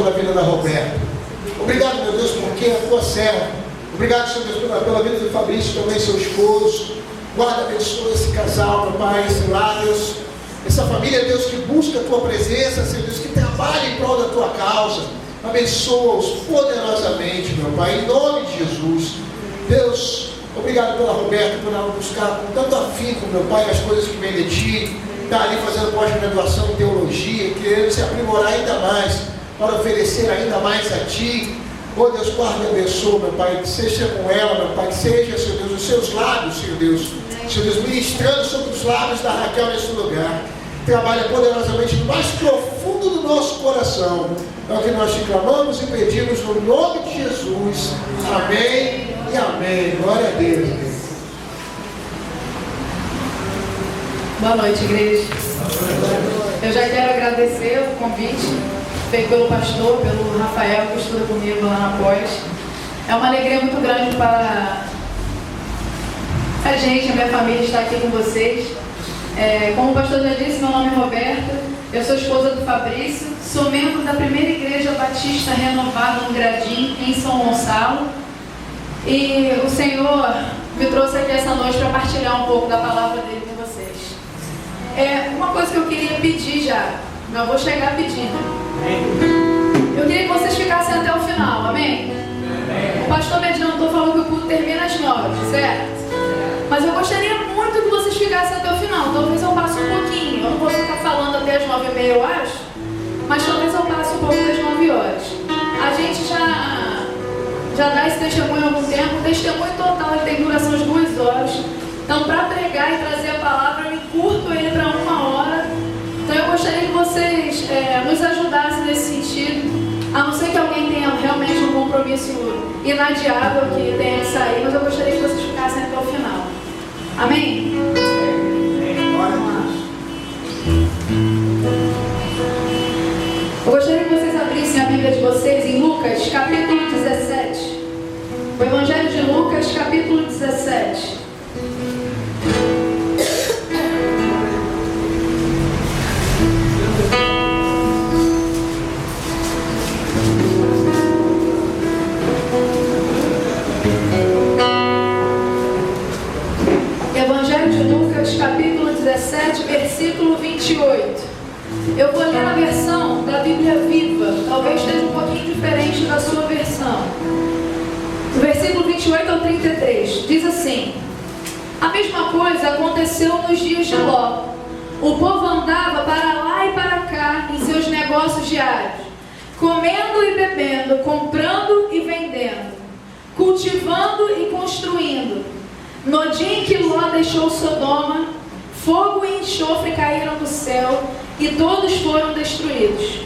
pela vida da Roberta. Obrigado, meu Deus, porque é a tua serva. Obrigado, Senhor Deus, pela vida do Fabrício, também seu esposo. Guarda, abençoa esse casal, meu Pai, esse lar, Deus. Essa família, Deus, que busca a tua presença, Senhor Deus, que trabalha em prol da tua causa. Abençoa-os poderosamente, meu Pai, em nome de Jesus. Deus, obrigado pela Roberta, por ela buscar com tanto afinco, meu Pai, as coisas que vêm de Ti. Está ali fazendo pós-graduação em teologia, querendo se aprimorar ainda mais, para oferecer ainda mais a Ti. Oh Deus, guarda e abençoa, meu Pai, que seja com ela, meu Pai, que seja, Senhor Deus, os seus lábios, Senhor Deus, ministrando sobre os lábios da Raquel neste lugar. Trabalha poderosamente no mais profundo do nosso coração. É o que nós te clamamos e pedimos no nome de Jesus. Amém e amém. Glória a Deus. Boa noite, igreja. Eu já quero agradecer o convite feito pelo pastor, pelo Rafael, que estuda comigo lá na pós. É uma alegria muito grande para a gente, a minha família, estar aqui com vocês. Como o pastor já disse, meu nome é Roberta, eu sou esposa do Fabrício, sou membro da primeira igreja batista renovada no Gradim, em São Gonçalo. E o Senhor me trouxe aqui essa noite para partilhar um pouco da palavra dele com vocês. Uma coisa que eu queria pedir já, não vou chegar pedindo. Eu queria que vocês ficassem até o final, amém? O pastor me adiantou, falou que o culto termina às 9, certo? Mas eu gostaria muito que vocês ficassem até o final. Talvez eu passe um pouquinho. Eu não vou ficar falando até as 9h30, eu acho. Mas talvez eu passe um pouco das 9 horas. A gente já dá esse testemunho há algum tempo. O testemunho total ele tem duração de 2 horas. Então, para pregar e trazer a palavra, eu encurto ele para 1 hora. Então, eu gostaria que vocês nos ajudassem nesse sentido. A não ser que alguém tenha realmente um compromisso inadiável que tenha que sair, mas eu gostaria que vocês ficassem até o final. Amém? Vamos lá. Eu gostaria que vocês abrissem a Bíblia de vocês em Lucas, capítulo 17. O Evangelho de Lucas, capítulo 17. Evangelho de Lucas, capítulo 17, versículo 28. Eu vou ler na versão da Bíblia Viva, talvez esteja um pouquinho diferente da sua versão. Do versículo 28 ao 33, diz assim: a mesma coisa aconteceu nos dias de Ló. O povo andava para lá e para cá em seus negócios diários, comendo e bebendo, comprando e vendendo, cultivando e construindo. No dia em que Ló deixou Sodoma, fogo e enxofre caíram do céu e todos foram destruídos.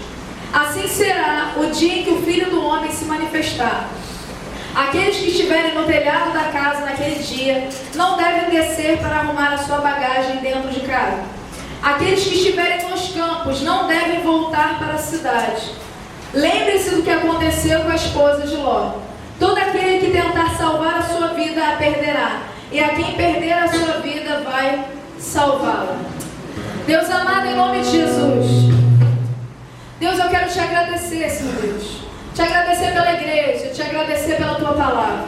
Assim será o dia em que o Filho do Homem se manifestar. Aqueles que estiverem no telhado da casa naquele dia não devem descer para arrumar a sua bagagem dentro de casa. Aqueles que estiverem nos campos não devem voltar para a cidade. Lembre-se do que aconteceu com a esposa de Ló. Todo aquele que tentar salvar a sua vida a perderá, e a quem perder a sua vida vai salvá-la. Deus amado, em nome de Jesus, Deus, eu quero te agradecer, Senhor Deus, te agradecer pela igreja, te agradecer pela tua palavra.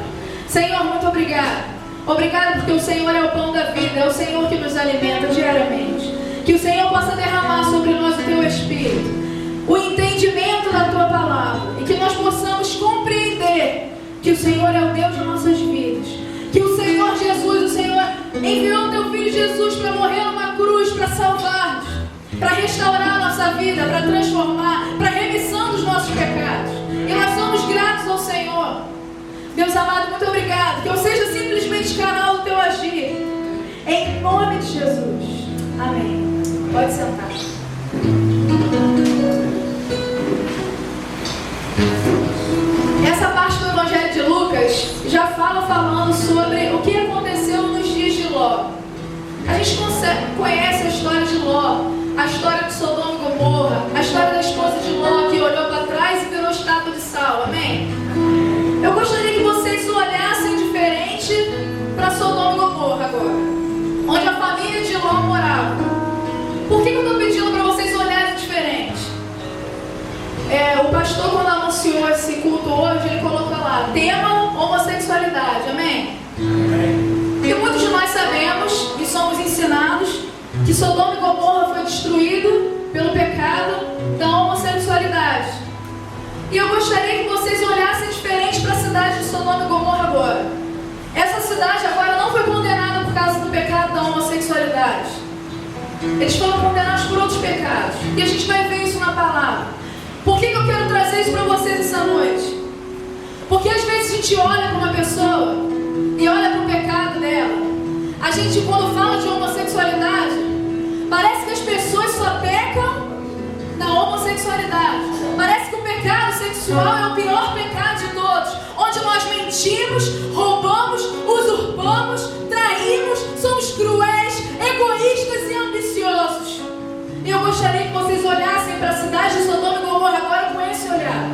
Senhor, muito obrigado. Obrigado porque o Senhor é o pão da vida, é o Senhor que nos alimenta diariamente. Que o Senhor possa derramar sobre nós o teu Espírito, o entendimento da tua palavra, e que nós possamos compreender que o Senhor é o Deus de nossas vidas, que o Senhor Jesus, o Senhor enviou o teu Filho Jesus para morrer numa cruz, para salvar-nos, para restaurar a nossa vida, para transformar, para remissão dos nossos pecados. E nós somos gratos ao Senhor. Deus amado, muito obrigado. Que eu seja simplesmente canal do teu agir, em nome de Jesus. Amém. Pode sentar. Essa parte do Evangelho de Lucas já falando sobre o que aconteceu nos dias de Ló. A gente conhece a história de Ló, a história de Sodoma e Gomorra, a história da esposa de Ló que olhou para trás e virou estátua de sal. Amém? Eu gostaria que vocês olhassem diferente para Sodoma e Gomorra agora, onde a família de Ló morava. Por que eu estou pedindo para vocês olharem diferente? O pastor pastor, quando anunciou esse culto hoje, ele colocou lá, tema homossexualidade, amém? E muitos de nós sabemos e somos ensinados que Sodoma e Gomorra foi destruído pelo pecado da homossexualidade. E eu gostaria que vocês olhassem diferente para a cidade de Sodoma e Gomorra agora. Essa cidade agora não foi condenada por causa do pecado da homossexualidade. Eles foram condenados por outros pecados. E a gente vai ver isso na palavra. Por que eu quero trazer isso para vocês essa noite? Porque às vezes a gente olha para uma pessoa e olha para o pecado dela. A gente, quando fala de homossexualidade, parece que as pessoas só pecam na homossexualidade. Parece que o pecado sexual é o pior pecado de todos, onde nós mentimos, roubamos, usurpamos, traímos, somos cruéis, egoístas e ambiciosos. E eu gostaria que vocês olhassem para a cidade de Sodoma e Gomorra agora com esse olhar.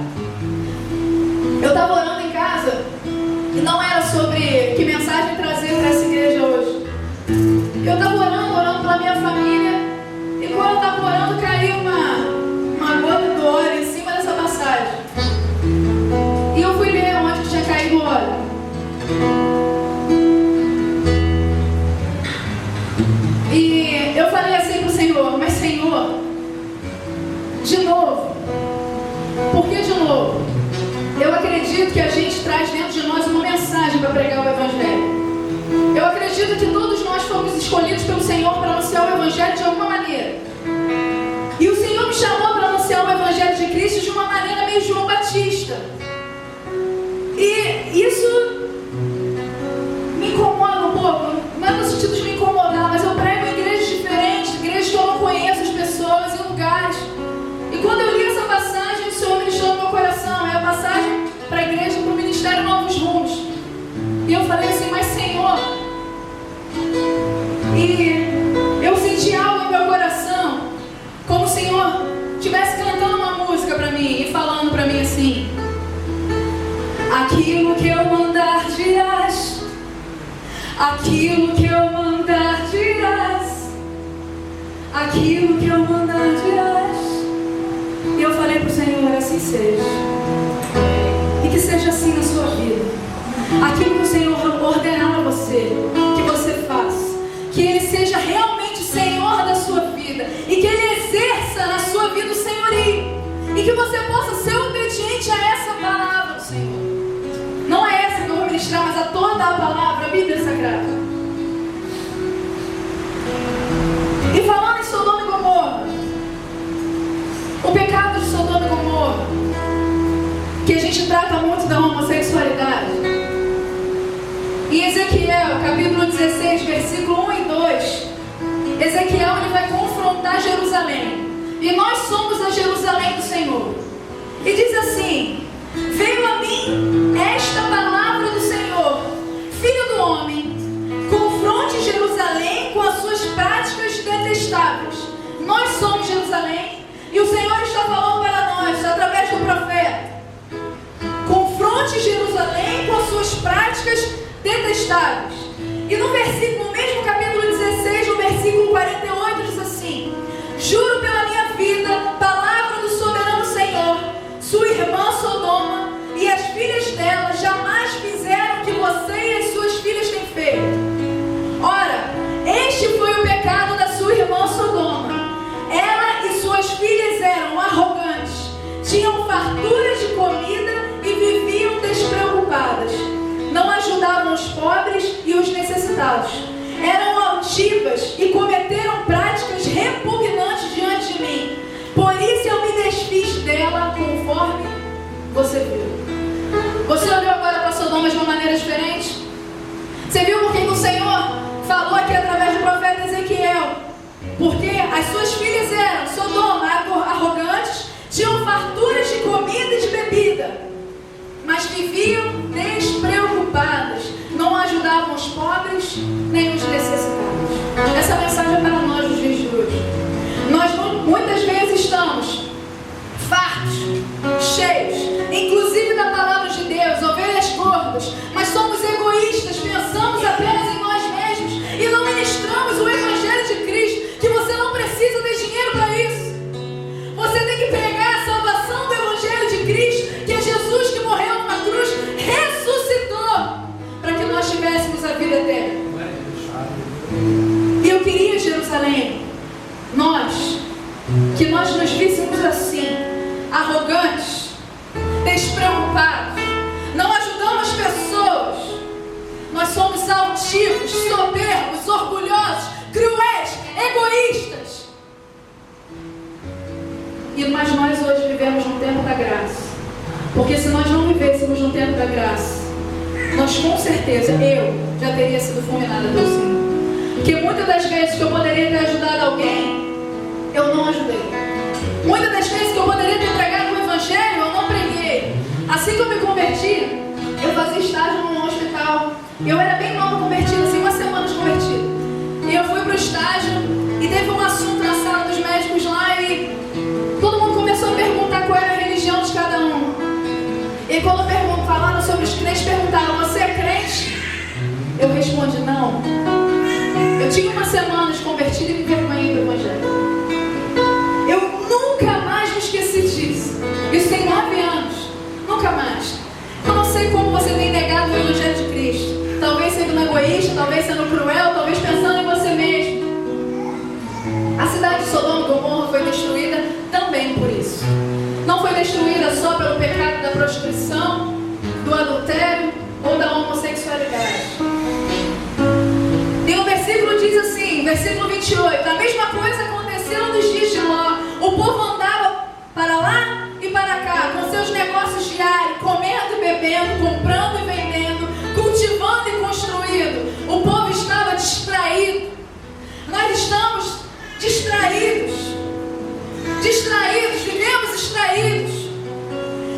Eu estava orando em casa e não era sobre que mensagem trazer para essa igreja hoje. Eu estava orando pela minha família, e quando eu estava orando caiu uma gota do óleo em cima dessa passagem. E eu fui ler onde que tinha caído o óleo. E eu falei assim para o Senhor, mas Senhor, de novo, por que de novo? Eu acredito que a gente traz dentro de nós uma mensagem para pregar o Evangelho. Eu acredito que todos nós fomos escolhidos pelo Senhor para anunciar o Evangelho de alguma maneira. E o Senhor me chamou para anunciar o Evangelho de Cristo de uma maneira meio João Batista. E isso me incomoda um pouco. Não é no sentido de me incomodar, mas eu prego em igrejas diferentes, igrejas que eu não conheço as pessoas, em lugares. E quando eu li essa passagem, o Senhor ministrou no meu coração. É a passagem para a igreja, para o Ministério Novos Rumos. E eu falei assim, mas Senhor... E eu senti algo no meu coração, como o Senhor estivesse cantando uma música para mim e falando para mim assim: aquilo que eu mandar dirás, aquilo que eu mandar dirás, aquilo que eu mandar dirás. E eu falei para o Senhor, assim seja. E que seja assim na sua vida. Aquilo que o Senhor ordenar a você, que você faça. Que Ele seja realmente Senhor da sua vida. E que Ele exerça na sua vida o senhorio. E que você possa ser obediente a essa palavra do Senhor. Não é essa que eu vou ministrar, mas a toda a palavra, a Bíblia Sagrada. E falando em Sodoma e Gomorra, o pecado de Sodoma e Gomorra, que a gente trata muito da homossexualidade. Em Ezequiel, capítulo 16, versículo 1 e 2, Ezequiel ele vai confrontar Jerusalém. E nós somos a Jerusalém do Senhor. E diz assim: veio a mim esta palavra do Senhor, filho do homem, confronte Jerusalém com as suas práticas detestáveis. Nós somos Jerusalém, e o Senhor está falando para nós, através do profeta: confronte Jerusalém com as suas práticas detestáveis. E no mesmo capítulo 16, no versículo 48, diz assim: juro pela minha vida, palavra do soberano Senhor, sua irmã Sodoma e as filhas dela jamais fizeram o que você e as suas filhas têm feito. Ora, este foi o pecado da sua irmã Sodoma. Ela e suas filhas eram arrogantes, tinham farturas de comida e viviam despreocupadas. Não ajudavam os pobres e os necessitados. Eram altivas e cometeram práticas repugnantes diante de mim. Por isso eu me desfiz dela conforme você viu. Você olhou agora para Sodoma de uma maneira diferente? Você viu por que o Senhor falou aqui através do profeta Ezequiel? Porque as suas filhas eram Sodoma, arrogantes, tinham farturas de comida e de bebida, mas viviam despreocupadas, não ajudavam os pobres nem os necessitados. Essa mensagem é para nós nos dias de hoje. Nós muitas vezes estamos fartos, cheios, inclusive da palavra de Deus, ovelhas gordas, mas somos egoístas, pensamos apenas em nós mesmos e não ministramos o Evangelho de Cristo, que você não precisa de dinheiro para isso. Você tem que pregar a salvação do Evangelho de Cristo Porque se nós não vivêssemos no tempo da graça, nós com certeza, eu já teria sido fulminada pelo Senhor. Porque muitas das vezes que eu poderia ter ajudado alguém, eu não ajudei. Muitas das vezes que eu poderia ter pregado o Evangelho, eu não preguei. Assim que eu me converti, eu fazia estágio num hospital. Eu era bem nova convertida, assim, 1 semana de convertida. E eu fui para o estágio e teve um assunto na sala dos médicos lá e todo mundo começou a perguntar qual era a religião de cada um. E quando falaram sobre os crentes, perguntaram: você é crente? Eu respondi: não. Eu tinha 1 semana de convertida e me envergonhei do Evangelho. Eu nunca mais me esqueci disso. Isso tem 9 anos. Nunca mais. Eu não sei como você tem negado o Evangelho de Cristo. Talvez sendo egoísta, talvez sendo cruel, talvez pensando em você mesmo. A cidade de Sodoma e Gomorra foi destruída também por isso. Não foi destruída só pelo pecado da prostituição, do adultério ou da homossexualidade. E no versículo diz assim, versículo 28, a mesma coisa aconteceu nos dias de Ló. O povo andava para lá e para cá, com seus negócios diários, comendo e bebendo, comprando e vendendo, cultivando e construindo. O povo estava distraído. Nós estamos distraídos. Vivemos distraídos.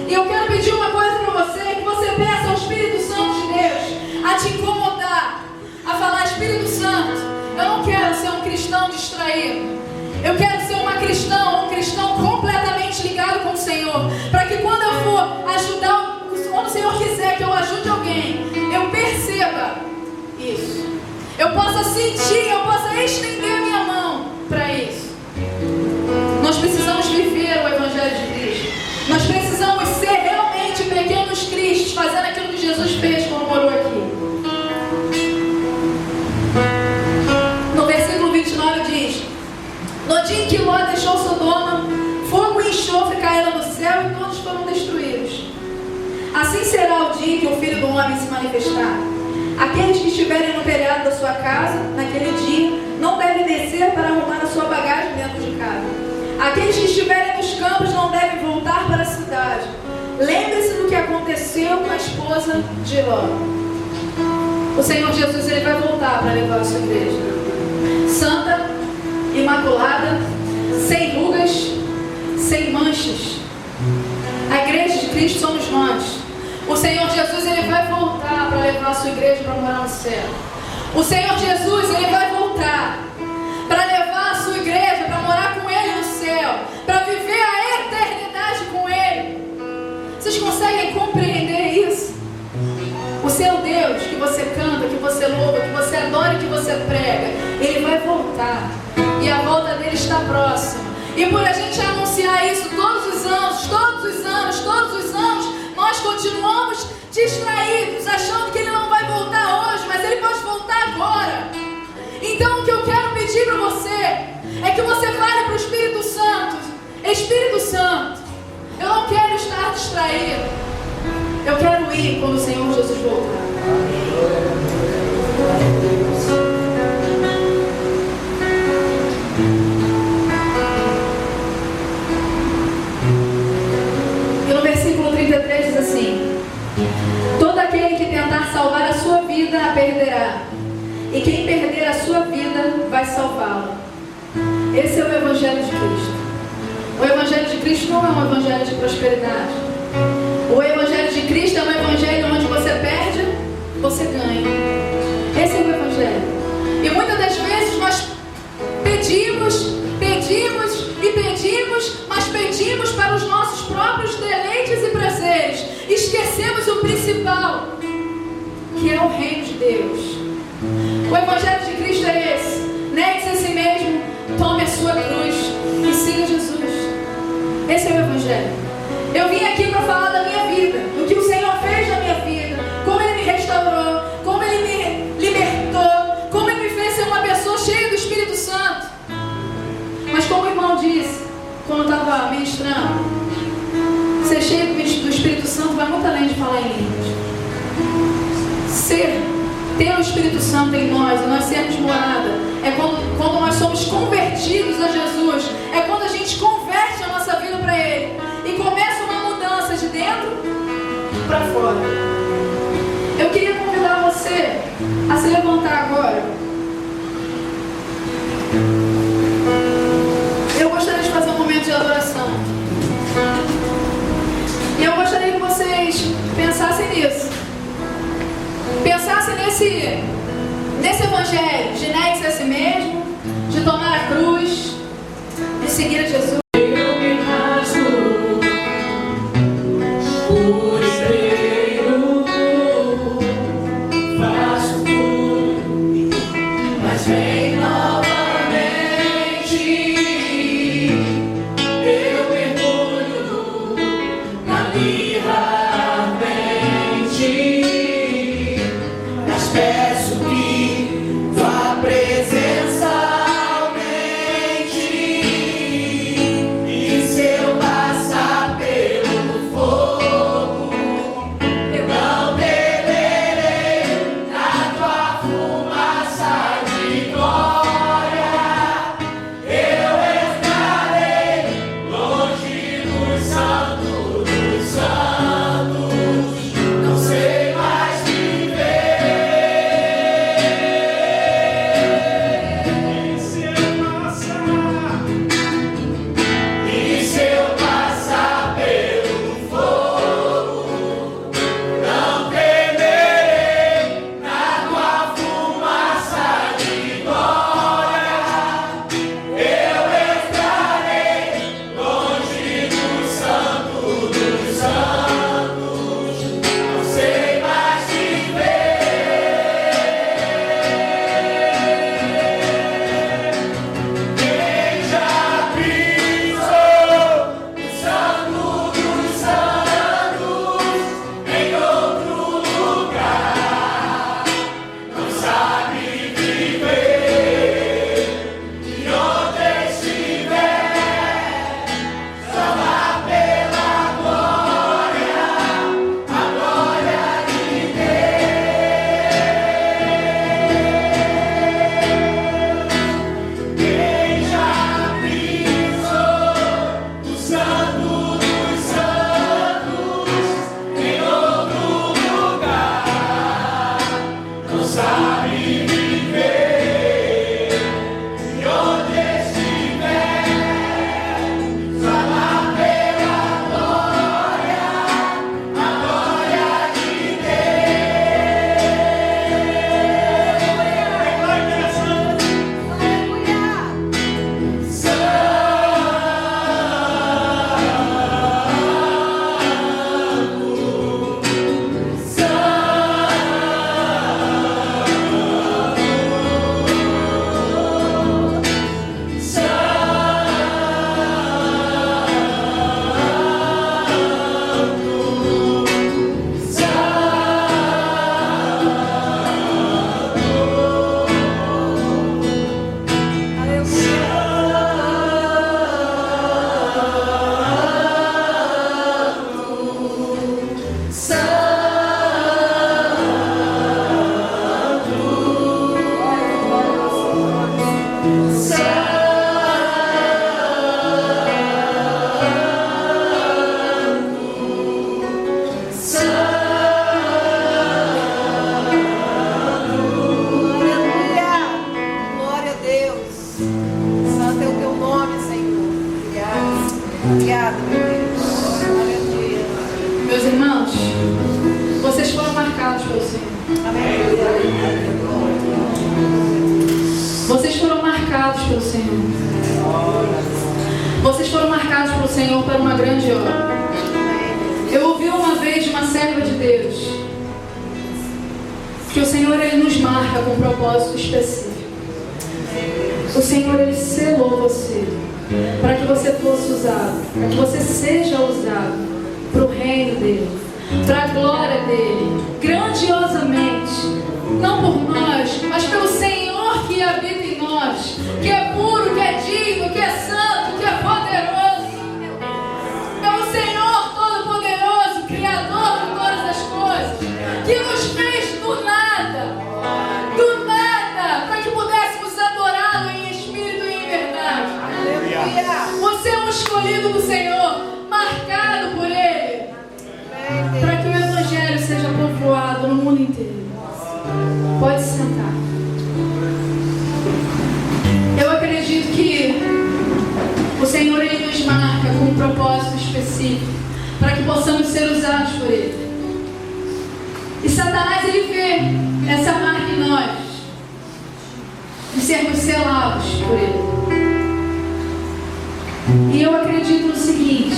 E eu quero pedir uma coisa para você, que você peça ao Espírito Santo de Deus a te incomodar, a falar: Espírito Santo, eu não quero ser um cristão distraído. Eu quero ser uma cristã, um cristão completamente ligado com o Senhor, para que quando eu for ajudar, quando o Senhor quiser que eu ajude alguém, eu perceba isso. Eu possa sentir, eu possa estender minha mão para isso. Nós precisamos viver o Evangelho de Cristo. Nós precisamos ser realmente pequenos cristos, fazendo aquilo que Jesus fez quando morou aqui. No versículo 29 diz: no dia em que Ló deixou Sodoma, fogo e enxofre caíram do céu e todos foram destruídos. Assim será o dia em que o Filho do Homem se manifestar. Aqueles que estiverem no telhado da sua casa, naquele dia, não devem descer para arrumar a sua bagagem dentro de casa. Aqueles que estiverem nos campos não devem voltar para a cidade. Lembre-se do que aconteceu com a esposa de Ló. O Senhor Jesus, ele vai voltar para levar a sua igreja santa, imaculada, sem rugas, sem manchas. A igreja de Cristo somos nós. O Senhor Jesus, ele vai voltar para levar a sua igreja para morar no céu. O Senhor Jesus, ele vai voltar para levar a sua igreja para morar com ele no céu, para viver a eternidade com ele. Vocês conseguem compreender isso? O seu Deus, que você canta, que você louva, que você adora e que você prega, ele vai voltar. E a volta dele está próxima. E por a gente anunciar isso todos os anos, nós continuamos distraídos, achando que ele não vai voltar hoje, mas ele pode voltar agora. Então o que eu quero pedir para você é que você fale para o Espírito Santo: Espírito Santo, eu não quero estar distraído. Eu quero ir quando o Senhor Jesus voltar. E no versículo 33 diz assim: todo aquele que tentar salvar a sua vida a perderá, e quem perder a sua vida vai salvá-la. Esse é o Evangelho de Cristo. O Evangelho de Cristo não é um evangelho de prosperidade. O Evangelho de Cristo é um evangelho onde você perde, você ganha. Esse é o Evangelho. E muitas das vezes nós pedimos, mas pedimos para os nossos próprios deleites e prazeres. Esquecemos o principal, que é o reino de Deus. O Evangelho de Cristo é esse: negue-se a si mesmo, tome a sua cruz e siga Jesus. Esse é o Evangelho. Eu vim aqui para falar da minha vida, do que o Senhor fez na minha vida, como Ele me restaurou, como Ele me libertou, como Ele me fez ser uma pessoa cheia do Espírito Santo. Mas como o irmão disse, quando eu estava ministrando, ser cheio do Espírito Santo vai muito além de falar em línguas. Ter o Espírito Santo em nós, e nós sermos morada, é quando nós somos convertidos a Jesus, é quando a gente converte a nossa vida para Ele, e começa uma mudança de dentro para fora. Eu queria convidar você a se levantar agora. Eu gostaria de fazer um momento de adoração. E eu gostaria que vocês pensassem nisso. Pensassem nesse evangelho de negue-se a si mesmo, de tomar a cruz, de seguir a Jesus. Vocês foram marcados pelo Senhor. Vocês foram marcados pelo Senhor para uma grande obra. Eu ouvi uma vez de uma serva de Deus que o Senhor, Ele nos marca com um propósito específico. O Senhor, Ele selou você para que você fosse usado, para que você seja usado para o reino dEle, para a glória dEle, grandiosamente, não por nós, mas pelo Senhor que habita em nós, que é puro, que é digno, que é santo, que é poderoso. É o Senhor Todo-Poderoso, Criador de todas as coisas, que nos fez do nada, para que pudéssemos adorá-lo em espírito e em verdade. Você é um escolhido do Senhor, marcado por Ele, para que o Evangelho essa marca em nós, de sermos selados por Ele. E eu acredito no seguinte,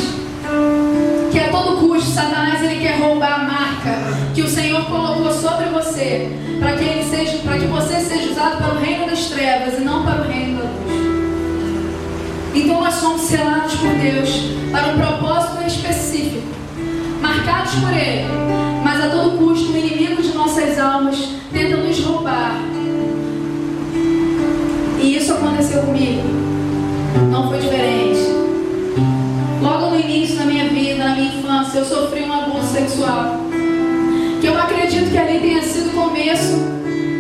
que a todo custo Satanás ele quer roubar a marca que o Senhor colocou sobre você, para que você seja usado para o reino das trevas e não para o reino da luz. Então nós somos selados por Deus para um propósito específico, marcados por Ele, mas a todo custo o inimigo de nossas almas tenta nos roubar. E isso aconteceu comigo, não foi diferente. Logo no início da minha vida, na minha infância, eu sofri um abuso sexual, que eu acredito que ali tenha sido o começo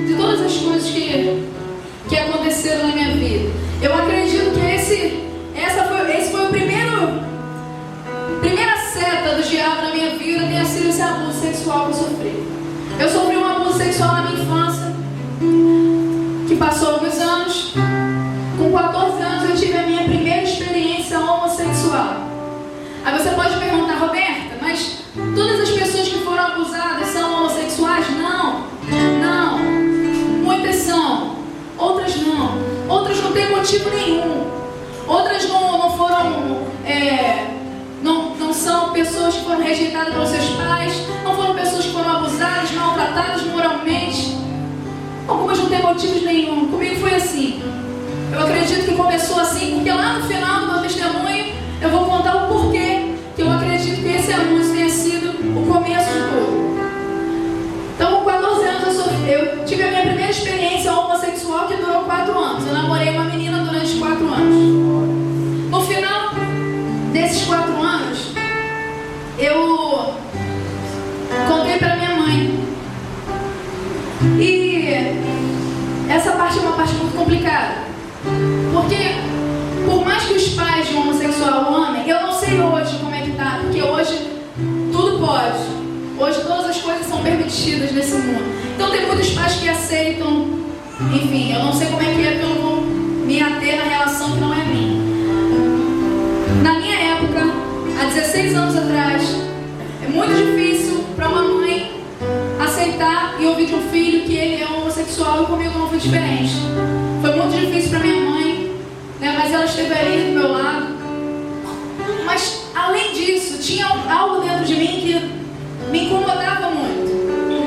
de todas as coisas que aconteceram na minha vida. Eu acredito que esse foi o primeira seta do diabo na minha vida, tenha sido esse abuso sexual que eu sofri. Eu sofri um abuso sexual na minha infância, que passou alguns anos. Com 14 anos eu tive a minha primeira experiência homossexual. Aí você pode perguntar, Roberta, mas todas as pessoas que foram abusadas são homossexuais? Não, não. Muitas são, outras não. Outras não têm motivo nenhum. Outras não foram, não são pessoas que foram rejeitadas pelos seus pais, não foram pessoas que foram abusadas, maltratadas moralmente. Algumas não têm motivos nenhum. Comigo foi assim. Eu acredito que começou assim, porque lá no final do meu testemunho eu vou contar o porquê que eu acredito que esse abuso tenha sido o começo de tudo. Então, com 14 anos eu tive a minha primeira experiência homossexual, que durou 4 anos. Eu namorei uma menina durante 4 anos. No final desses 4 anos, eu contei para minha mãe. E essa parte é uma parte muito complicada. Porque, por mais que os pais de um homossexual o amem, eu não sei hoje como é que tá, porque hoje tudo pode. Hoje todas as coisas são permitidas nesse mundo. Então tem muitos pais que aceitam. Enfim, eu não sei como é que é, porque eu não vou me ater na relação que não é minha. Na minha época, há 16 anos atrás, é muito difícil para uma mãe aceitar e ouvir de um filho que ele é homossexual, e comigo não foi diferente. Foi muito difícil para minha mãe, né? Mas ela esteve ali do meu lado. Mas além disso, tinha algo dentro de mim que me incomodava muito.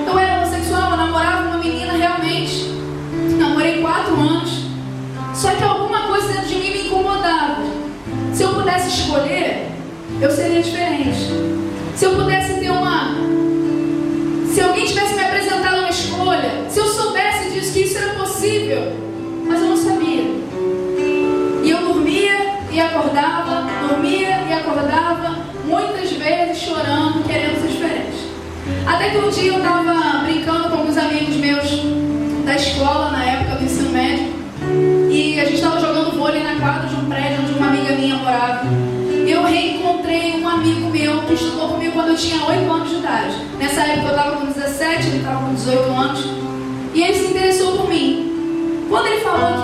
Eu era homossexual, eu namorava uma menina realmente. Namorei 4 anos. Só que alguma coisa dentro de mim me incomodava. Se eu pudesse escolher, eu seria diferente. Se eu pudesse ter se alguém tivesse me apresentado uma escolha, se eu soubesse disso, que isso era possível, mas eu não sabia. E eu dormia e acordava, muitas vezes chorando, querendo ser diferente. Até que um dia eu estava brincando com alguns amigos meus da escola, na época do ensino médio, e a gente estava jogando vôlei na quadra de um prédio onde uma amiga minha morava. Eu reencontrei um amigo meu que estudou comigo quando eu tinha 8 anos de idade. Nessa época eu estava com 17, ele estava com 18 anos. E ele se interessou por mim. Quando ele falou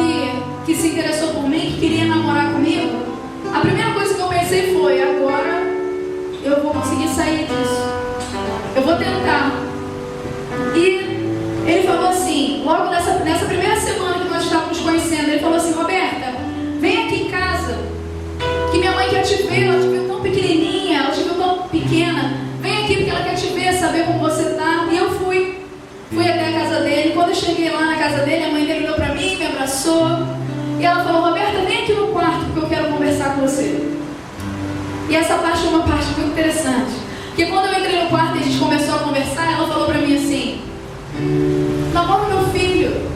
que se interessou por mim, que queria namorar comigo, a primeira coisa que eu pensei foi: agora eu vou conseguir sair disso. Eu vou tentar. E ele falou assim, logo nessa primeira semana que nós estávamos conhecendo, ele falou assim: Roberta, vem aqui em casa, que minha mãe quer te ver, ela te viu tão pequenininha, ela te viu tão pequena, vem aqui porque ela quer te ver, saber como você está. E eu fui até a casa dele. Quando eu cheguei lá na casa dele, a mãe dele olhou para mim, me abraçou, e ela falou: Roberta, vem aqui no quarto porque eu quero conversar com você. E essa parte é uma parte muito interessante, porque quando eu entrei no quarto e a gente começou a conversar, ela falou para mim assim: namora meu filho.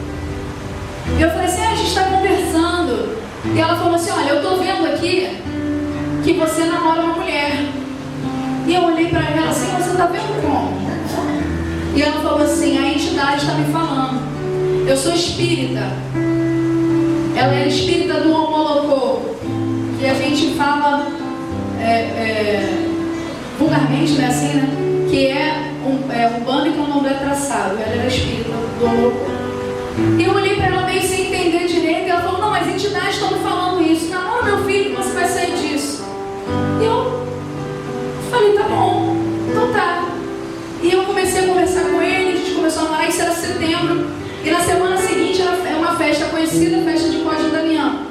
E eu falei assim: a gente está conversando. E ela falou assim: olha, eu estou vendo aqui que você namora uma mulher. E eu olhei para ela assim: você está vendo como? E ela falou assim: a entidade está me falando. Eu sou espírita. Ela é espírita do Homolocô, que a gente fala vulgarmente, né, assim, né? Que é um bando e candomblé traçado. Ela era espírita do Homolocô. E eu olhei para ela meio sem entender direito. E ela falou: não, mas entidades estão me falando isso. Namora meu filho, você vai sair disso. E eu falei: tá bom, então tá. E eu comecei a conversar com ele, a gente começou a namorar, isso era setembro E na semana seguinte é uma festa conhecida, a festa de Cosme Damião.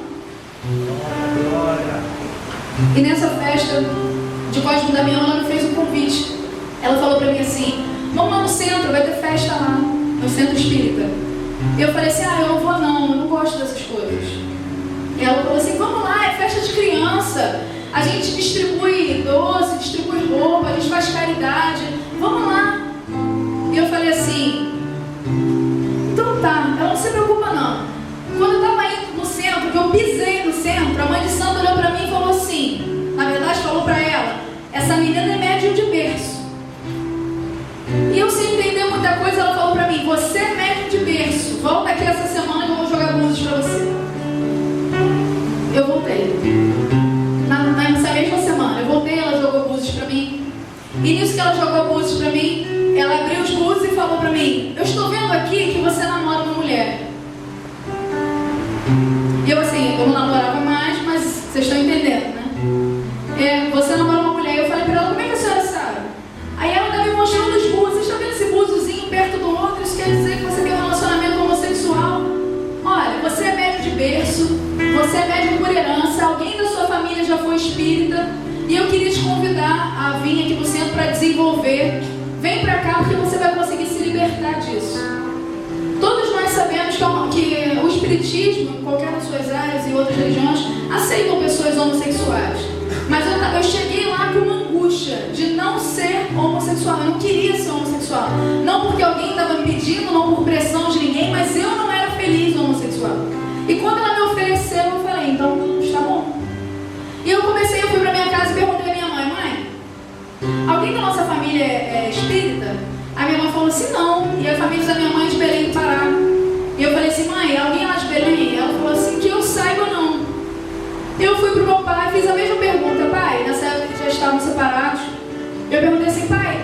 E nessa festa de Cosme Damião, ela me fez um convite. Ela falou para mim assim: vamos lá no centro, vai ter festa lá, no centro espírita. Eu falei assim: eu não vou não, eu não gosto dessas coisas. E ela falou assim: vamos lá, é festa de criança, a gente distribui doce, distribui roupa, a gente faz caridade, vamos lá. E eu falei assim: então tá, ela não se preocupa não. Quando eu estava indo no centro, que eu pisei no centro, a mãe de santo olhou para mim e falou assim, na verdade falou para ela: essa menina é médium de berço. E eu, sem entender muita coisa, ela falou para mim: você é médium de berço, volta aqui essa semana que eu vou jogar búzios para você. Eu voltei. Nessa mesma semana, eu voltei, ela jogou búzios para mim. E nisso que ela jogou búzios para mim, ela abriu os búzios e falou para mim: eu estou vendo aqui que você namora uma mulher. E eu assim, eu não namorava mais, mas vocês estão entendendo, né? Você namora uma mulher. Eu falei para ela: como é que a senhora sabe? Aí ela está me mostrando os búzios. Vocês estão vendo esse búziozinho perto do outro? Isso quer dizer que você tem um relacionamento homossexual. Olha, você é médium de berço, você é médium por herança, alguém da sua família já foi espírita, e eu queria te convidar a vir aqui no centro para desenvolver. Vem para cá porque você vai conseguir se libertar disso. Todos nós sabemos que o espiritismo, em qualquer das suas áreas e outras religiões, aceitam pessoas homossexuais. Mas eu cheguei lá com uma angústia de não ser homossexual. Eu não queria ser homossexual. Não porque alguém estava me pedindo, não por pressão de ninguém, mas eu não era feliz homossexual. E quando ela me ofereceu, eu falei: então, está bom. E eu fui para minha casa e perguntei à minha mãe: mãe, alguém da nossa família é espírita? A minha mãe falou assim: não. E a família da minha mãe é de Belém do Pará. E eu falei assim: mãe, alguém lá de Belém? Ela falou assim: que eu saiba não. Eu fui pro meu pai, fiz a mesma pergunta: pai, nessa época que já estavam separados, eu perguntei assim: pai,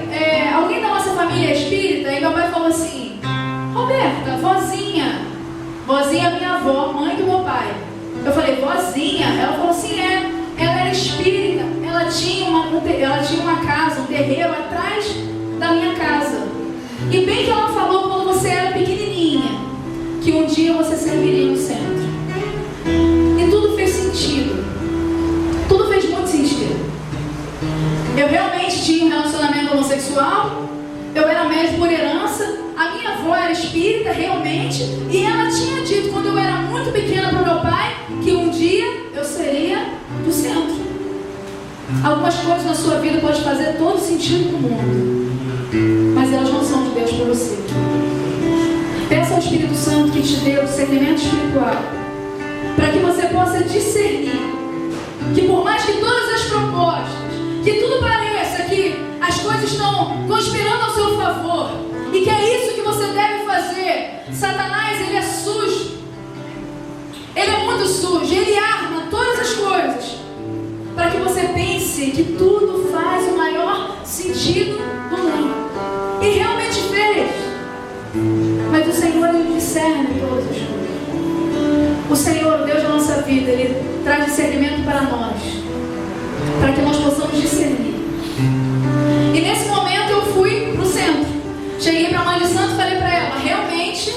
alguém da nossa família é espírita? E meu pai falou assim: Roberta, vozinha. Vozinha é minha avó, mãe do meu pai. Eu falei: vozinha? Ela falou assim: ela era espírita, ela tinha uma casa, um terreiro atrás da minha casa. E bem que ela falou quando você era pequenininha, que um dia você serviria no centro. E tudo fez sentido. Tudo fez muito sentido. Eu realmente tinha um relacionamento homossexual. Eu era médium por herança. A minha avó era espírita realmente. E ela tinha dito quando eu era muito pequena para o meu pai que um dia eu seria do centro. Algumas coisas na sua vida podem fazer todo sentido no mundo, mas elas não são de Deus para você. Peça ao Espírito Santo que te dê o discernimento espiritual, para que você possa discernir que, por mais que todas as propostas, que tudo pareça que as coisas estão conspirando ao seu favor, e que é isso que você deve fazer, Satanás, ele é sujo, ele é muito sujo, ele arma todas as coisas para que você pense que tudo faz o maior sentido do mundo. E realmente fez. Mas o Senhor, ele discerne todas as coisas. O Senhor, o Deus da nossa vida, ele traz discernimento para nós, para que nós possamos discernir. E nesse momento eu fui para o centro. Cheguei para a mãe de santo e falei para ela: realmente,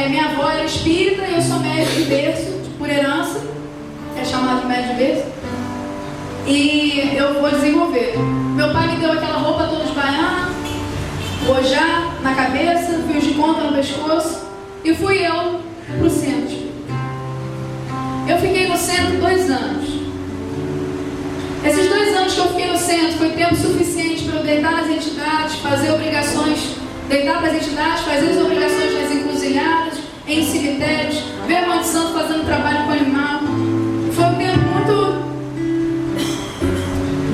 minha avó era espírita e eu sou médium de berço, por herança, é chamado de médium de berço. E eu vou desenvolver. Meu pai me deu aquela roupa toda de baiana, bojá na cabeça, fios de conta no pescoço, e fui eu pro centro. Eu fiquei no centro 2 anos. Esses 2 anos que eu fiquei no centro foi tempo suficiente para eu deitar nas entidades, fazer obrigações, deitar para as entidades, fazer as obrigações nas encruzilhadas, em cemitérios, ver a mãe de santo fazendo trabalho com animal. Foi um tempo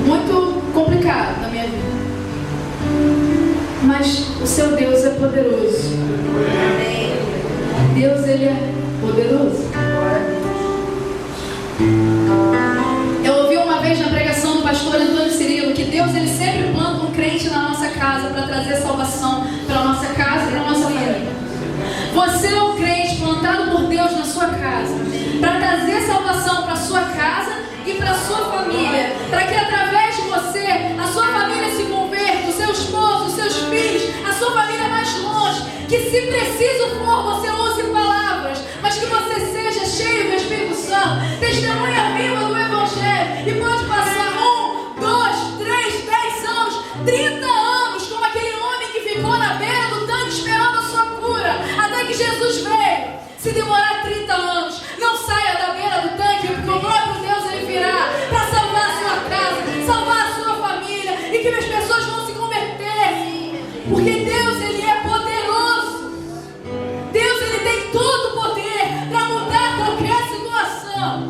muito complicado na minha vida. Mas o seu Deus é poderoso. Deus, ele é poderoso. Eu ouvi uma vez na pregação do pastor Antônio Cirilo que Deus, ele sempre planta um crente na nossa casa para trazer salvação para a nossa casa e para a nossa família. Você é o crente plantado por Deus na sua casa para trazer salvação para a sua casa e para a sua família, para que através de você a sua família se converta, o seu esposo, os seus filhos, a sua família mais longe, que que se preciso for, você use palavras, mas que você seja cheio do Espírito Santo, testemunha viva do Evangelho, e pode passar 1, 2, 3, 10 anos, 30 anos, como aquele homem que ficou na beira do tanque esperando a sua cura, até que Jesus veio. Se demorar 30 anos, não saia da beira do tanque, porque o próprio Deus ele virá para salvar a sua casa, salvar a sua família, e que as pessoas vão se converter, porque Deus ele é poderoso. Deus ele tem todo o poder para mudar qualquer situação.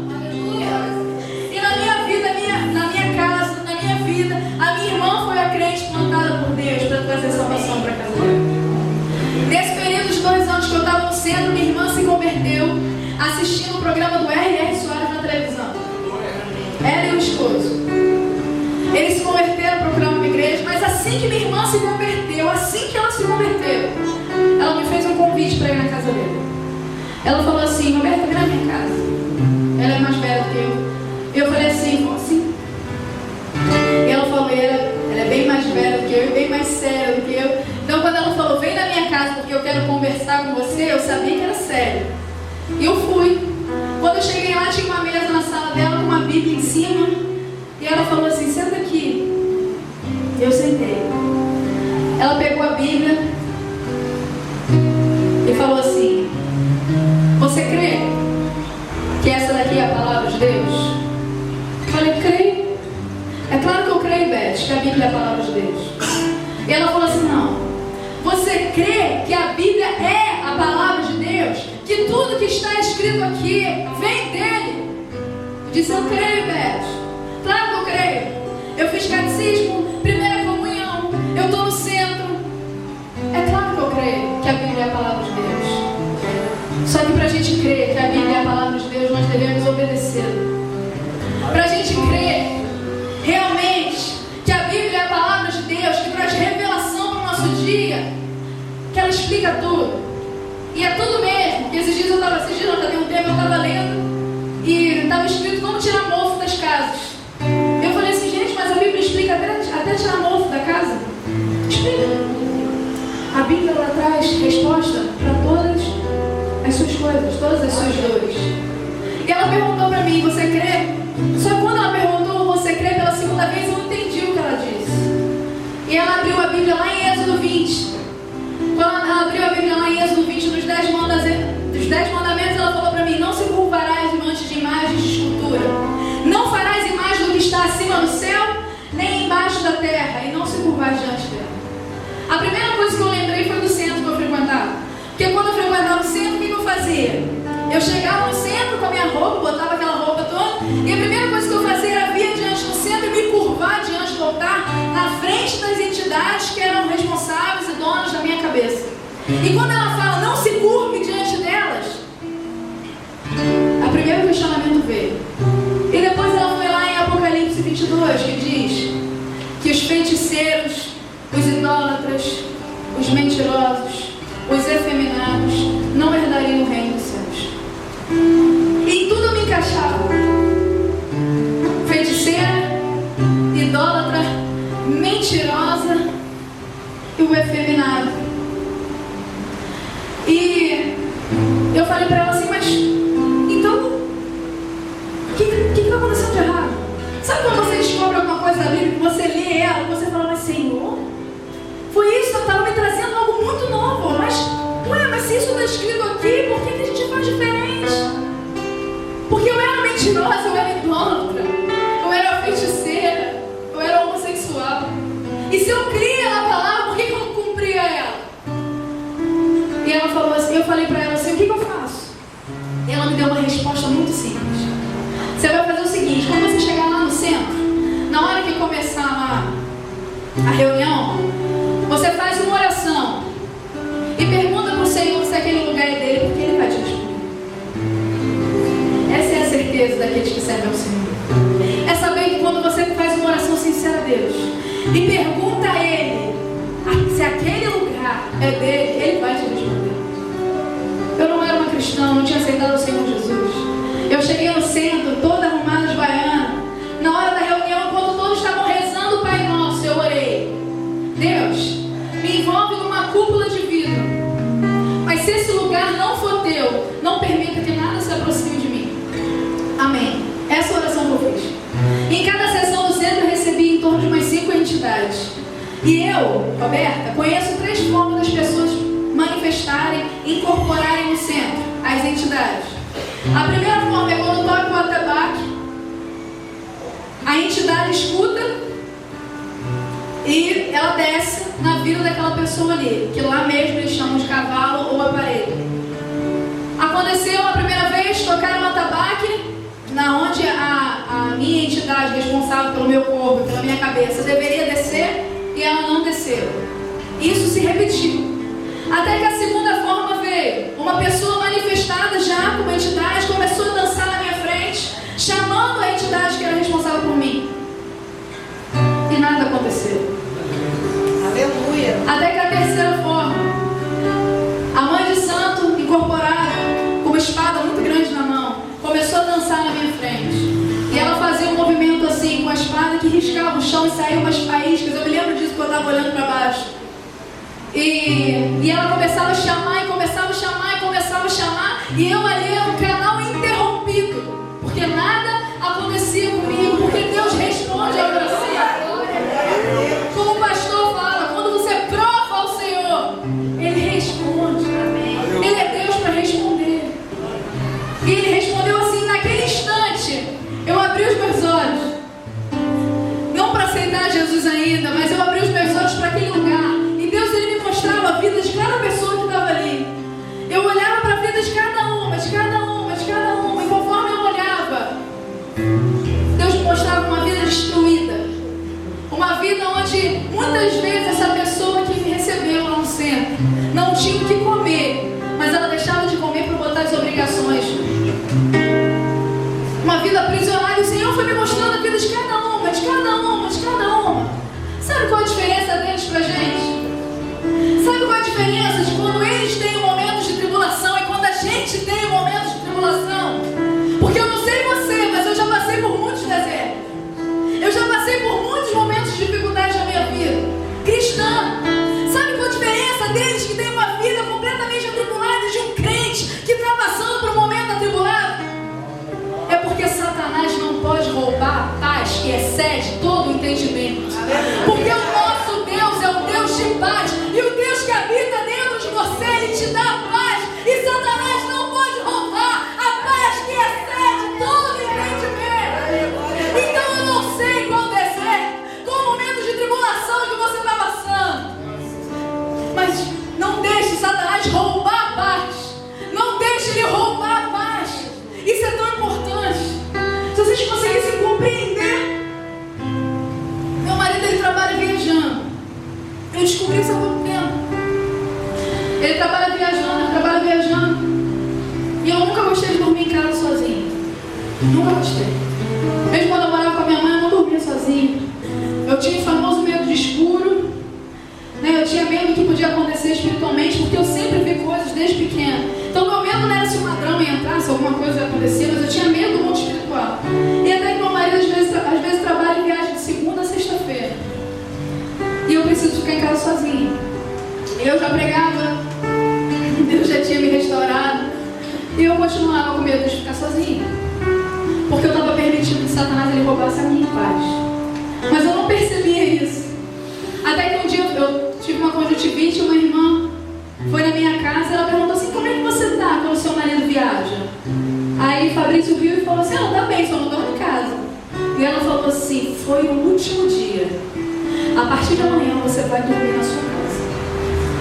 E na minha vida, na minha casa, na minha vida, a minha irmã foi a crente plantada por Deus para trazer salvação para a casa dela. Nesse período de 2 anos que eu estava no centro, minha irmã se converteu assistindo o programa do R.R. Soares na televisão. Ela e o esposo. Eles se converteram, procuraram uma igreja, mas assim que minha irmã se converteu, assim que ela se converteu, ela me fez um convite para ir na casa dela. Ela falou assim: Roberta, vem na minha casa. Ela é mais velha do que eu. Eu falei assim, como assim? E ela falou, ela é bem mais velha do que eu e bem mais séria do que eu. Então quando ela falou, vem na minha casa porque eu quero conversar com você, eu sabia que era sério. E eu fui. Quando eu cheguei lá, tinha uma mesa na sala dela com uma Bíblia em cima. E ela falou assim, senta aqui. Eu sentei. Ela pegou a Bíblia e falou assim, você crê que essa daqui é a palavra de Deus? Eu falei, creio. É claro que eu creio, Beth, que a Bíblia é a palavra de Deus. E ela falou assim, não. Você crê que a Bíblia é a palavra de Deus? Que tudo que está escrito aqui vem dele? Eu disse, eu creio, Beth. Claro que eu creio. Eu fiz catecismo, primeira comunhão, eu estou no centro. É claro que eu creio que a Bíblia é a palavra de Deus. Só que para a gente crer que a Bíblia é a palavra de Deus, nós devemos obedecer. Para a gente crer realmente que a Bíblia é a palavra de Deus, que traz revelação para o nosso dia, que ela explica tudo. E é tudo mesmo, porque esses dias já tem um tempo, eu estava lendo e estava escrito como tirar mofo das casas. Eu falei assim, gente, mas a Bíblia explica até tirar mofo da casa? Explica. A Bíblia ela traz resposta para todas as suas coisas, todas as suas dores. E ela perguntou para mim, você crê? Só que quando ela perguntou, você crê, pela segunda vez, eu não entendi o que ela disse. E ela abriu a Bíblia lá em Êxodo 20. Quando ela abriu a Bíblia lá em Êxodo 20, dos 10 mandamentos, ela falou para mim, não se curvarás diante de imagens de escultura. Não farás imagem do que está acima do céu, nem embaixo da terra, e não se curvarás diante dela. A primeira coisa que eu lembrei foi do centro que eu frequentava. Porque quando eu frequentava o centro, o que eu fazia? Eu chegava no centro com a minha roupa, botava aquela roupa toda, e a primeira coisa que eu fazia era vir diante do centro e me curvar diante do altar, na frente das entidades que eram responsáveis e donas da minha cabeça. E quando ela fala, não se curve diante delas, o primeiro questionamento veio. E depois ela foi lá em Apocalipse 22, que diz que os feiticeiros, os idólatras, os mentirosos, os efeminados não herdariam o reino dos céus. E tudo me encaixava. Feiticeira, idólatra, mentirosa e o efeminado. E eu falei para ela assim, mas então o que aconteceu de errado? Sabe quando você descobre alguma coisa da Bíblia, que você lê ela e você fala, mas Senhor, foi isso, eu estava me trazendo algo muito novo, mas se isso está escrito aqui, por que a gente faz diferente? Porque eu era mentirosa, eu era idólatra, eu era feiticeira, eu era homossexual. E se eu cria na palavra, por que eu não cumpria ela? E ela falou assim, eu falei para ela assim, o que eu faço? E ela me deu uma resposta muito simples. Você vai fazer o seguinte, quando você chegar lá no centro, na hora que começar lá a reunião, você faz uma oração e pergunta para o Senhor se aquele lugar é dele, porque Ele vai te responder. Essa é a certeza daqueles que servem ao Senhor. É saber que quando você faz uma oração sincera a Deus e pergunta a Ele se aquele lugar é dele, Ele vai te responder. Eu não era uma cristã, não tinha aceitado o Senhor Jesus. Eu cheguei no centro, toda arrumada de baiana. Na hora da reunião, enquanto todos estavam rezando o Pai Nosso, eu orei. Deus, me envolve numa cúpula de vidro teu, não permita que nada se aproxime de mim. Amém. Essa é a oração que eu fiz. Em cada sessão do centro eu recebi em torno de umas 5 entidades. E eu, Roberta, conheço 3 formas das pessoas manifestarem, incorporarem no centro as entidades. A primeira forma é quando toca o atabaque, a entidade escuta e ela desce na vida daquela pessoa ali, que lá mesmo eles chamam de cavalo ou aparelho. Aconteceu a primeira vez, tocaram o atabaque, na onde a minha entidade responsável pelo meu corpo, pela minha cabeça, deveria descer e ela não desceu. Isso se repetiu. Até que a segunda forma veio. Uma pessoa manifestada já como entidade começou a dançar na minha frente, chamando a entidade que era responsável por mim. E nada aconteceu. Aleluia. Até que a terceira forma, a mãe de santo, incorporada, com uma espada muito grande na mão, começou a dançar na minha frente. E ela fazia um movimento assim, com a espada que riscava o chão e saía umas faíscas. Eu me lembro disso quando eu estava olhando para baixo. E ela começava a chamar, e começava a chamar, e começava a chamar. E eu ali era um canal interrompido, porque nada acontecia comigo, porque Deus responde a oração. Como o pastor fala, quando você prova ao Senhor, Ele responde. Ele é Deus para responder. E Ele respondeu assim, naquele instante, eu abri os meus olhos. Não para aceitar Jesus ainda, mas eu abri os meus olhos para aquele lugar. E Deus, Ele me mostrava a vida de cada pessoa que estava ali. Eu olhava para a vida de cada uma, de cada uma, de cada uma. E conforme eu olhava, Deus me mostrava uma vida destruída. Uma vida onde muitas vezes essa pessoa que me recebeu lá no centro não tinha o que comer, mas ela deixava de comer para botar as obrigações. Uma vida aprisionada. E o Senhor foi me mostrando a vida de cada uma, de cada uma, de cada uma. Sabe qual a diferença deles pra gente? Sabe qual a diferença de quando eles têm momentos de tribulação e quando a gente tem momentos de tribulação? Porque eu não sei você, mas eu já passei por muitos desertos. Eu já passei por muitos momentos de dificuldade na minha vida cristã. Sabe qual a diferença deles que têm uma vida completamente atribulada de um crente que está passando por um momento atribulado? É porque Satanás não pode roubar a paz que excede todo o entendimento. Porque o nosso Deus é um Deus de paz. E o Deus que habita dentro de você, Ele te dá a paz. E Satanás não pode roubar a paz que excede todo o entendimento. Então eu não sei qual deserto, qual momento de tribulação que você está passando. Mas não deixe Satanás roubar a paz. Não deixe ele roubar a paz. Isso é tão importante. Se vocês conseguissem compreender. Meu marido, ele trabalha viajando. Eu descobri isso há pouco tempo. Ele trabalha viajando. E eu nunca gostei de dormir em casa sozinha. Nunca gostei. Mesmo quando eu morava com a minha mãe, eu não dormia sozinha. Eu tinha o famoso medo de escuro. Né? Eu tinha medo do que podia acontecer espiritualmente, porque eu sempre vi coisas desde pequena. Então meu medo não era se um ladrão ia entrar, se alguma coisa ia acontecer, mas eu tinha medo do mundo espiritual. E até que meu marido às vezes trabalha e viaja de segunda a sexta-feira. E eu preciso ficar em casa sozinha. Eu já pregava, Deus já tinha me restaurado. E eu continuava com medo de ficar sozinha. Porque eu estava permitindo que Satanás ele roubasse a minha paz. Mas eu não percebia isso. Até que um dia eu tive uma conjuntivite, uma irmã foi na minha casa e ela perguntou assim, como é que você está quando o seu marido viaja? Aí Fabrício viu e falou assim, tá bem, só não dorme em casa. E ela falou assim, foi o último dia. A partir de amanhã você vai dormir na sua casa.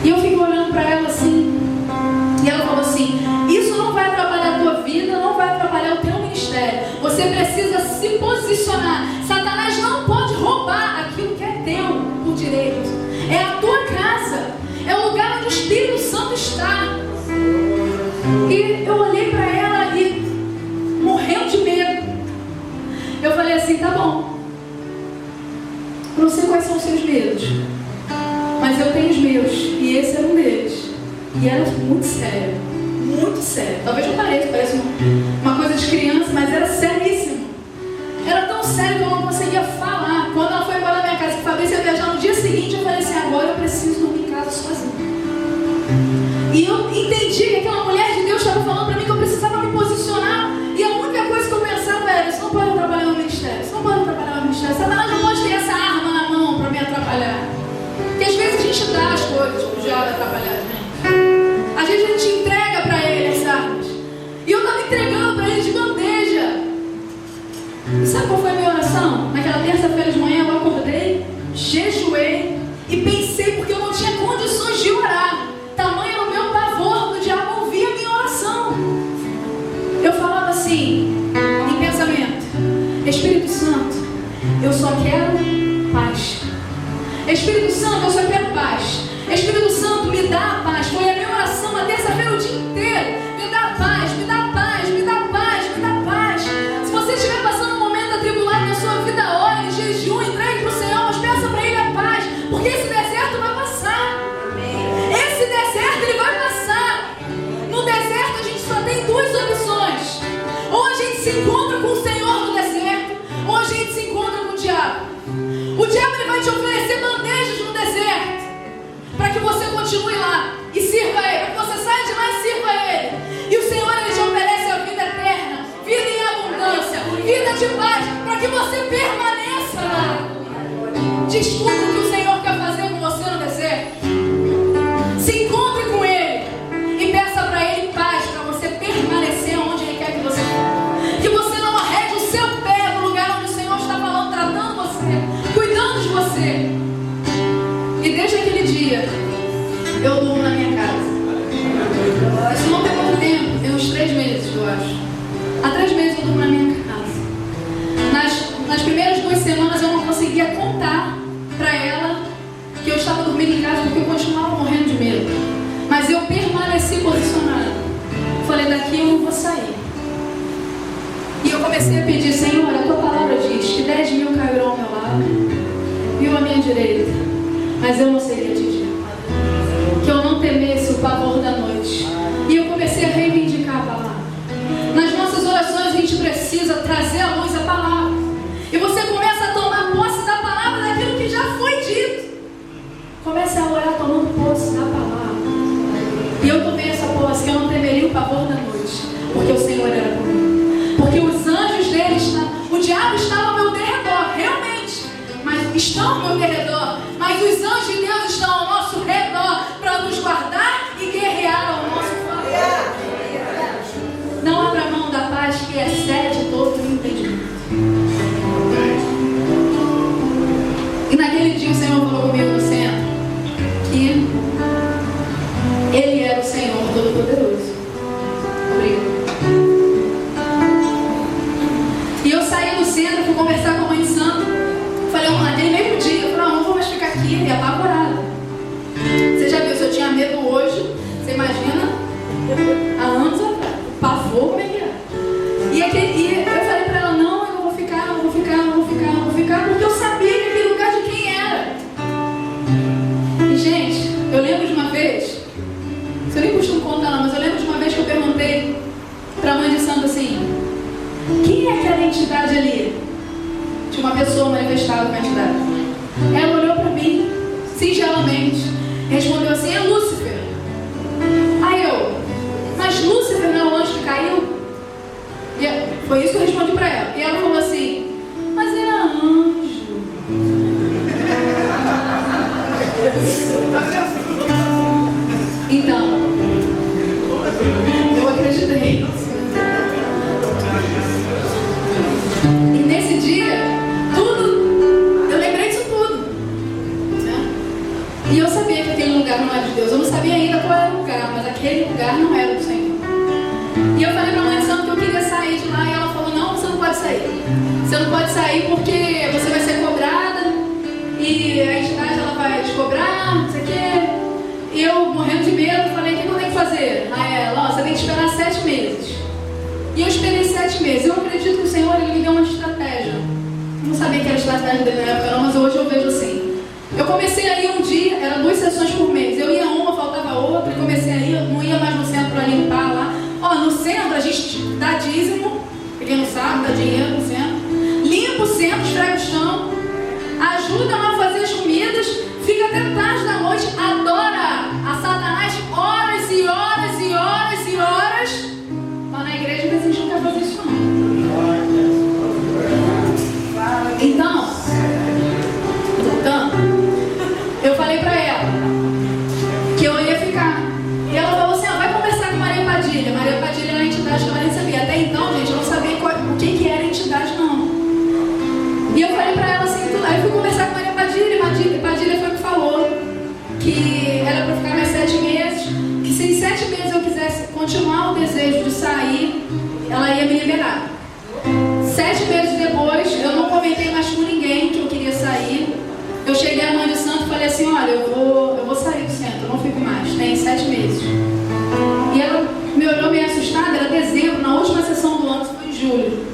E eu fico olhando para ela assim, e ela falou assim, isso não vai atrapalhar a tua vida, não vai atrapalhar o teu ministério. Você precisa se posicionar. Satanás não pode roubar aquilo que é teu por direito. É a tua casa. É o lugar onde o Espírito Santo está. E eu olhei para ela e morrendo de medo. Eu falei assim, tá bom. Eu não sei quais são os seus medos, mas eu tenho os meus. E esse era um deles. E era muito sério. Muito sério. Talvez eu parece uma coisa de criança, mas era seríssimo. Era tão sério que eu não conseguia falar. Quando ela foi embora da minha casa, que Fabrício ia viajar no dia seguinte, eu falei assim, agora eu preciso dormir em casa sozinha. E eu entendi que aquela mulher de Deus estava gente dá as coisas para o diabo atrapalhar a gente. Às vezes a gente entrega para ele as armas. E eu estava entregando para ele de bandeja. E sabe qual foi a minha oração? Naquela terça-feira de manhã eu acordei, jejuei e pensei, porque eu não tinha condições de orar. Tamanho era o meu pavor do diabo ouvir a minha oração. Eu falava assim, em pensamento: Espírito Santo, eu só quero paz. Espírito Santo, eu só quero paz. Espírito Santo, me dá a paz. Foi a minha oração a terça-feira o dia inteiro. Me dá paz, me dá paz, me dá paz, me dá paz. Se você estiver passando um momento atribulado na sua vida, ore, jejum, entregue para o Senhor, mas peça para Ele a paz, porque esse deserto vai passar. Esse deserto ele vai passar. No deserto a gente só tem duas opções: ou a gente se encontra com o Senhor no deserto, ou a gente se encontra com o diabo. O diabo ele vai te oferecer bandejas no deserto, para que você continue lá e sirva a Ele, para que você saia de lá e sirva a Ele. E o Senhor ele te oferece a vida eterna, vida em abundância, vida de paz, para que você permaneça lá. Descubra o que o Senhor quer fazer com você no deserto. Se encontre com Ele e peça para Ele paz, para você permanecer onde Ele quer que você fique. Que você não arrede o seu pé no lugar onde o Senhor está falando, tratando você, cuidando de você. E desde aquele dia, eu durmo na minha casa. Isso não tem muito tempo, tem uns 3 meses, eu acho. Há 3 meses eu durmo na minha casa. Nas primeiras 2 semanas eu não conseguia contar para ela que eu estava dormindo em casa, porque eu continuava morrendo de medo. Mas eu permaneci posicionada. Falei, daqui eu não vou sair. E eu comecei a pedir: Senhor, a tua palavra diz que 10.000 cairão ao meu lado, 1.000 à minha direita, mas eu não seria atingido. Que eu não temesse o pavor da noite. E eu comecei a reivindicar a palavra. Nas nossas orações a gente precisa trazer à luz a palavra. E você começa a tomar posse da palavra, daquilo que já foi dito. Comece a orar tomando posse da palavra. E eu tomei essa posse, que eu não temeria o pavor da noite, porque o Senhor era comigo. Porque os anjos dele o diabo estava ao meu derredor, realmente, mas estão ao meu derredor. Mas os anjos de Deus estão ao nosso redor para nos guardar e guerrear ao nosso favor. Não abra mão da paz que excede todo o entendimento. E naquele dia o Senhor falou comigo no centro que Ele era o Senhor Todo-Poderoso. Obrigado. E eu saí do centro, fui conversar com a mãe de santo. Falei, naquele mesmo dia, eu falei, não vou mais ficar aqui, e apavorada. Você já viu, se eu tinha medo hoje, você imagina há anos atrás, o pavor, como é que é? E eu falei pra ela, não, eu não vou ficar, não vou ficar, não vou ficar, não vou ficar, porque eu sabia que aquele lugar de quem era. E gente, eu lembro de uma vez, eu nem costumo contar não, mas eu lembro de uma vez que eu perguntei pra mãe de santo assim: quem é aquela entidade ali? Tinha uma pessoa manifestada com a entidade. Ela olhou para mim, singelamente, respondeu assim: é Lúcifer. Aí eu: mas Lúcifer não é o anjo que caiu? E foi isso que eu respondi para ela. E ela falou assim: mas era anjo. Então, eu acreditei. E nesse dia, eu lembrei disso tudo, né? E eu sabia que aquele lugar não era de Deus. Eu não sabia ainda qual era o lugar, mas aquele lugar não era do Senhor. E eu falei para a mãe de santo que eu queria sair de lá. E ela falou: não, você não pode sair. Você não pode sair porque você vai ser cobrada. E a entidade ela vai te cobrar, não sei o quê. E eu, morrendo de medo, falei: o que eu tenho que fazer? Aí ela: você tem que esperar 7 meses. E eu esperei 7 meses. Eu acredito que o Senhor ele me deu uma estratégia. Eu não sabia que era a estratégia dele na época não, mas hoje eu vejo assim. Eu comecei a ir um dia, eram 2 sessões por mês. Eu ia uma, faltava outra, e comecei a ir, eu não ia mais no centro para limpar lá. Ó, no centro a gente dá dízimo, pra quem não sabe, dá dinheiro no centro. Limpa o centro, esfrega o chão, ajuda lá a fazer as comidas, fica até tarde da noite, adora a Satanás horas e horas e horas e horas. Mas na igreja a gente não quer fazer isso não. Então, eu falei pra que eu ia ficar. E ela falou assim, vai conversar com Maria Padilha. Maria Padilha era a entidade que ela recebia. Até então, gente, eu não sabia o que era entidade, não. E eu falei pra ela assim, aí fui conversar com Maria Padilha, e Padilha foi que falou que era pra ficar mais 7 meses, que se em 7 meses eu quisesse continuar o desejo de sair, ela ia me liberar. 7 meses depois, eu não comentei mais com ninguém que eu queria sair. Eu cheguei à mãe de santo e falei assim, olha, eu vou sair do centro, eu não fico mais, tem 7 meses. E ela me olhou meio assustada, era dezembro, na última sessão do ano, foi em julho.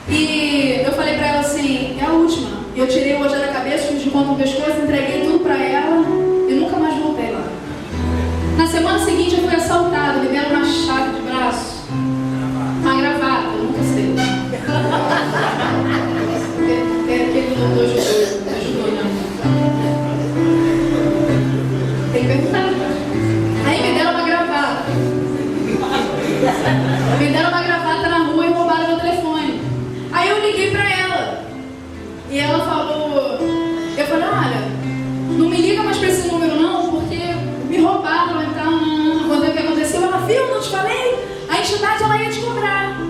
E eu falei pra ela assim, é a última. Eu tirei o ojá da cabeça, fiz de conta um pescoço, entreguei tudo pra ela e nunca mais voltei lá. Na semana seguinte eu fui assaltada, me deram uma chave de braço, uma gravata, eu nunca sei. Tem aquele doutor ajudou, né? Tem que perguntar. Aí me deram uma gravata. Me deram uma gravata na rua e roubaram meu telefone. Aí eu liguei pra ela. E ela falou, eu falei, olha, não me liga mais pra esse número não, porque me roubaram e tal. Quando o que aconteceu, ela viu, não te falei? A entidade ela ia te cobrar.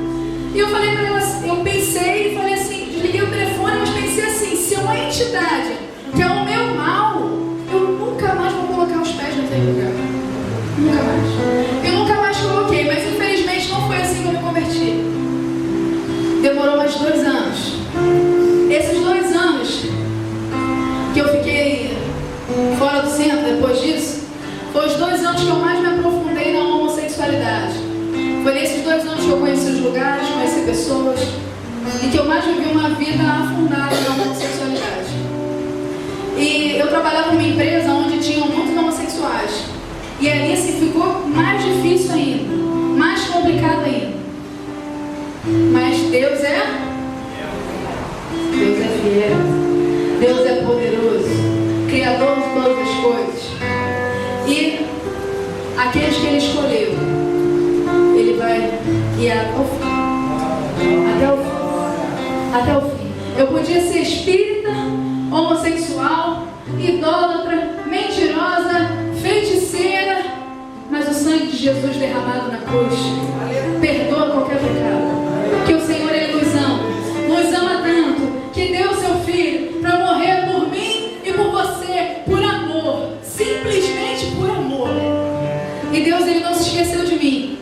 E eu falei pra ela, eu pensei e falei assim, desliguei o telefone, mas pensei assim, se é uma entidade que é o meu mal, eu nunca mais vou colocar os pés naquele lugar. Nunca mais. Eu nunca mais coloquei, mas infelizmente não foi assim que eu me converti. Demorou mais 2 anos. Esses 2 anos que eu fiquei fora do centro depois disso, foram os 2 anos que eu mais me aprofundei na homossexualidade. Foi nesses 2 anos que eu conheci os lugares, conheci pessoas, e que eu mais vivi uma vida afundada na homossexualidade. E eu trabalhava numa empresa onde tinham muitos homossexuais. E ali assim ficou mais difícil ainda, mais complicado ainda. Mas Deus é fiel, Deus é poderoso, Criador de todas as coisas. E aqueles que Ele escolheu, Ele vai guiar até o fim. Até o fim. Eu podia ser espírita, homossexual, idólatra, mentirosa, feiticeira, mas o sangue de Jesus derramado na cruz perdoa qualquer pecado. Que o Senhor, Ele nos ama tanto, que deu o seu Filho para morrer por mim e por você, por amor, simplesmente por amor. E Deus, Ele não se esqueceu de mim.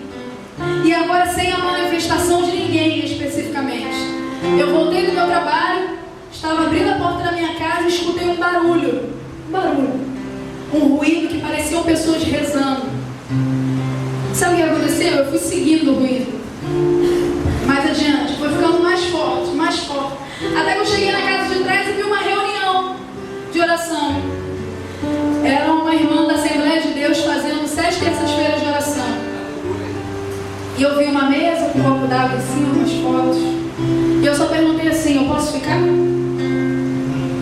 E agora, sem a manifestação de ninguém especificamente, eu voltei do meu trabalho, estava abrindo a porta da minha casa e escutei um barulho, um ruído que pareciam pessoas rezando. Sabe o que aconteceu? Eu fui seguindo o ruído. Mais adiante, foi ficando mais forte, até que eu cheguei na casa de trás e vi uma reunião de oração. Era uma irmã da Assembleia de Deus fazendo 7 terças-feiras de oração. E eu vi uma mesa com um copo d'água em cima, umas fotos. E eu só perguntei assim, eu posso ficar?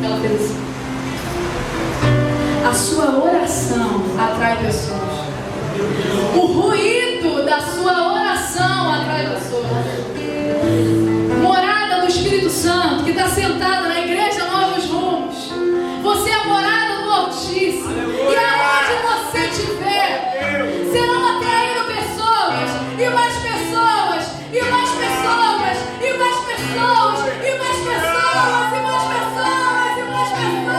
Ela fez assim. A sua oração atrai pessoas. O ruído da sua oração atrai pessoas. Morada do Espírito Santo, que está sentada na igreja Novos Rumos. Você é a morada do Altíssimo. E aonde você estiver, serão atraídas pessoas, e mais pessoas, e mais pessoas, e mais pessoas, e mais pessoas, e mais pessoas, e mais pessoas.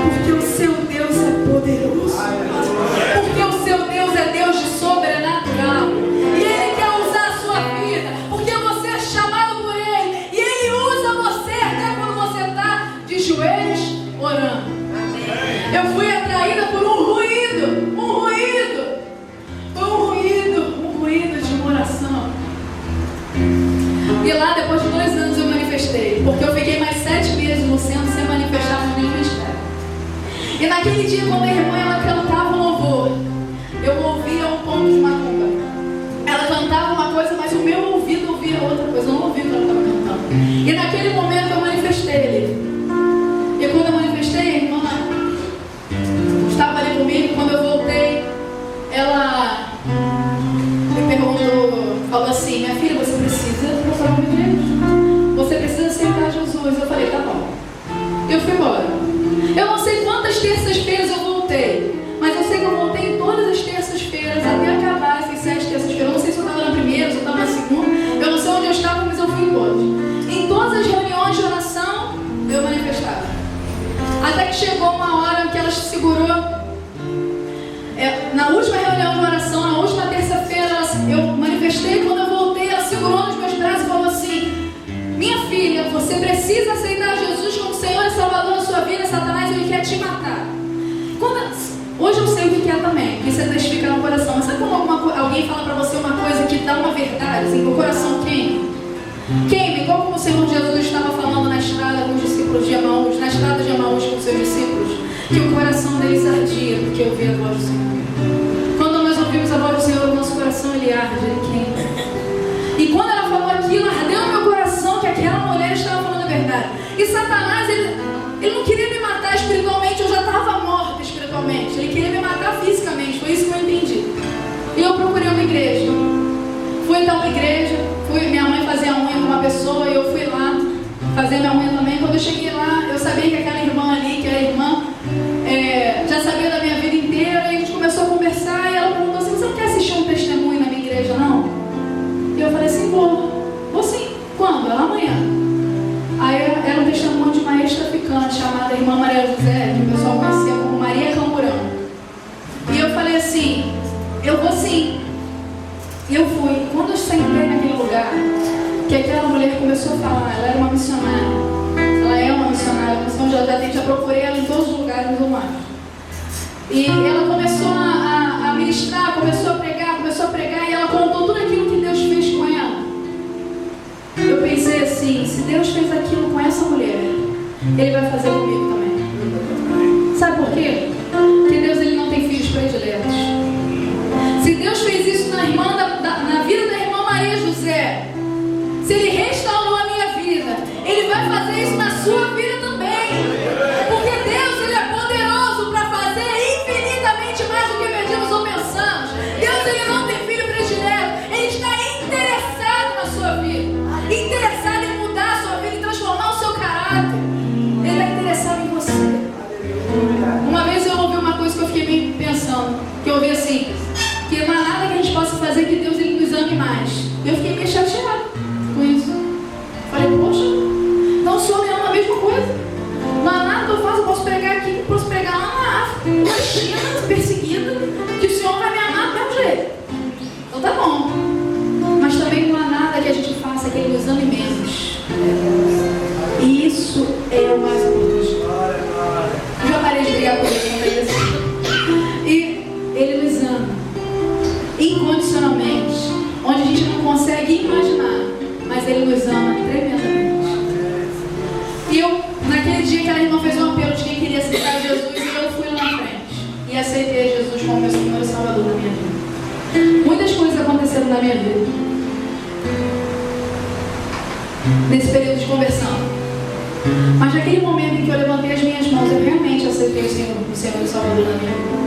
Porque o seu Deus é poderoso. Porque o seu Deus é Deus de sobrenatural. E Ele quer usar a sua vida. Porque você é chamado por Ele. E Ele usa você até quando você está de joelhos orando. Eu fui atraída por um ruído. Foi um ruído de uma oração. E lá, depois de 2 anos, eu manifestei. Porque eu fiquei mais 7 meses no centro sem manifestar no meu ministério. E naquele dia, quando a irmã ela cantava um louvor, eu ouvia um ponto de macumba. Ela cantava uma coisa, mas o meu ouvido ouvia outra coisa. Eu não ouvia o que ela estava cantando. E naquele momento eu manifestei ele. E quando eu manifestei, a irmã estava ali comigo. Quando eu voltei, ela segurou. Na última reunião de oração, na última terça-feira, eu manifestei. Quando eu voltei, ela segurou nos meus braços e falou assim: minha filha, você precisa aceitar Jesus como Senhor e Salvador da sua vida. Satanás, ele quer te matar. Hoje eu sei o que é também, que você testifica no coração. Mas sabe quando alguém fala para você uma coisa que dá uma verdade, assim, que o coração queima? Queima, igual como o Senhor Jesus estava falando na estrada com os discípulos de Emaús, na estrada de Emaús com os seus discípulos, que o coração deles ardia porque ouvia a voz do Senhor. Quando nós ouvimos a voz do Senhor, o nosso coração ele arde, ele queima. E quando ela falou aquilo, ardeu no meu coração que aquela mulher estava falando a verdade. E Satanás, ele não queria me matar espiritualmente, eu já estava morta espiritualmente. Ele queria me matar fisicamente, foi isso que eu entendi. E eu procurei uma igreja. Fui então uma igreja, minha mãe fazia unha com uma pessoa e eu fui lá fazer minha unha também. Quando eu cheguei lá, eu sabia que aquela irmã ali, que era irmã, já sabia da minha vida inteira. E a gente começou a conversar e ela perguntou assim: você não quer assistir um testemunho na minha igreja, não? E eu falei assim: vou sim. Quando? Ela amanhã. Aí era um testemunho de uma ex-traficante chamada Irmã Maria José, que o pessoal conhecia como Maria Camburão. E eu falei assim: eu vou sim. E eu fui. Quando eu sentei naquele lugar, que aquela mulher começou a falar, ela era uma missionária. Ela é uma missionária, já procurei ela em todos os lugares muçulmanos. E ela começou a ministrar, começou a pregar, e ela contou tudo aquilo que Deus fez com ela. Eu pensei assim: se Deus fez aquilo com essa mulher, Ele vai fazer comigo também. Sabe por quê? Porque Deus, ele não tem filhos prediletos. Se Deus fez isso na vida da irmã Maria José, se Ele restaurou a minha vida, Ele vai fazer isso na sua vida também. Porque Deus, ele é poderoso para fazer infinitamente mais do que pedimos ou pensamos. Deus, ele não tem filho predileto. Ele está interessado na sua vida, interessado em mudar a sua vida, em transformar o seu caráter. Ele está interessado em você. Uma vez eu ouvi uma coisa que eu fiquei bem pensando, que eu ouvi assim: que não há nada que a gente possa fazer que Deus ele nos ame mais. Eu fiquei meio chateada com isso. Falei: poxa, então o Senhor me ama a mesma coisa. Não há nada que eu faça, eu posso pregar aqui, posso pregar lá na África, na China, perseguida, que o Senhor vai me amar do mesmo jeito. Então tá bom. Mas também não há nada que a gente faça que Ele nos ame menos. E isso é o mais importante. Eu já parei de brigar com Ele, não é assim. E Ele nos ama incondicionalmente, onde a gente não consegue imaginar, mas Ele nos ama tremendamente. E eu, naquele dia que a irmã fez um apelo de quem queria aceitar Jesus, eu fui lá na frente e aceitei Jesus como meu Senhor e Salvador da minha vida. Muitas coisas aconteceram na minha vida nesse período de conversão, mas naquele momento em que eu levantei as minhas mãos, eu realmente aceitei o Senhor e Salvador da minha vida.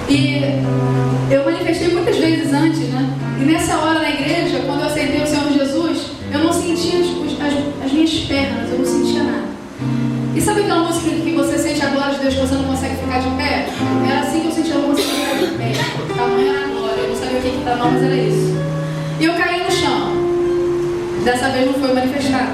E eu manifestei muitas vezes antes, né? E nessa hora na igreja, quando eu aceitei o Senhor Jesus, eu não sentia as minhas pernas, eu não sentia nada. E sabe aquela música que você sente a glória de Deus que você não consegue ficar de pé? Era assim que eu sentia, eu não conseguia ficar de pé. A tamanho era a glória, eu não sabia o que estava, mas era isso. E eu caí no chão. Dessa vez não foi manifestado.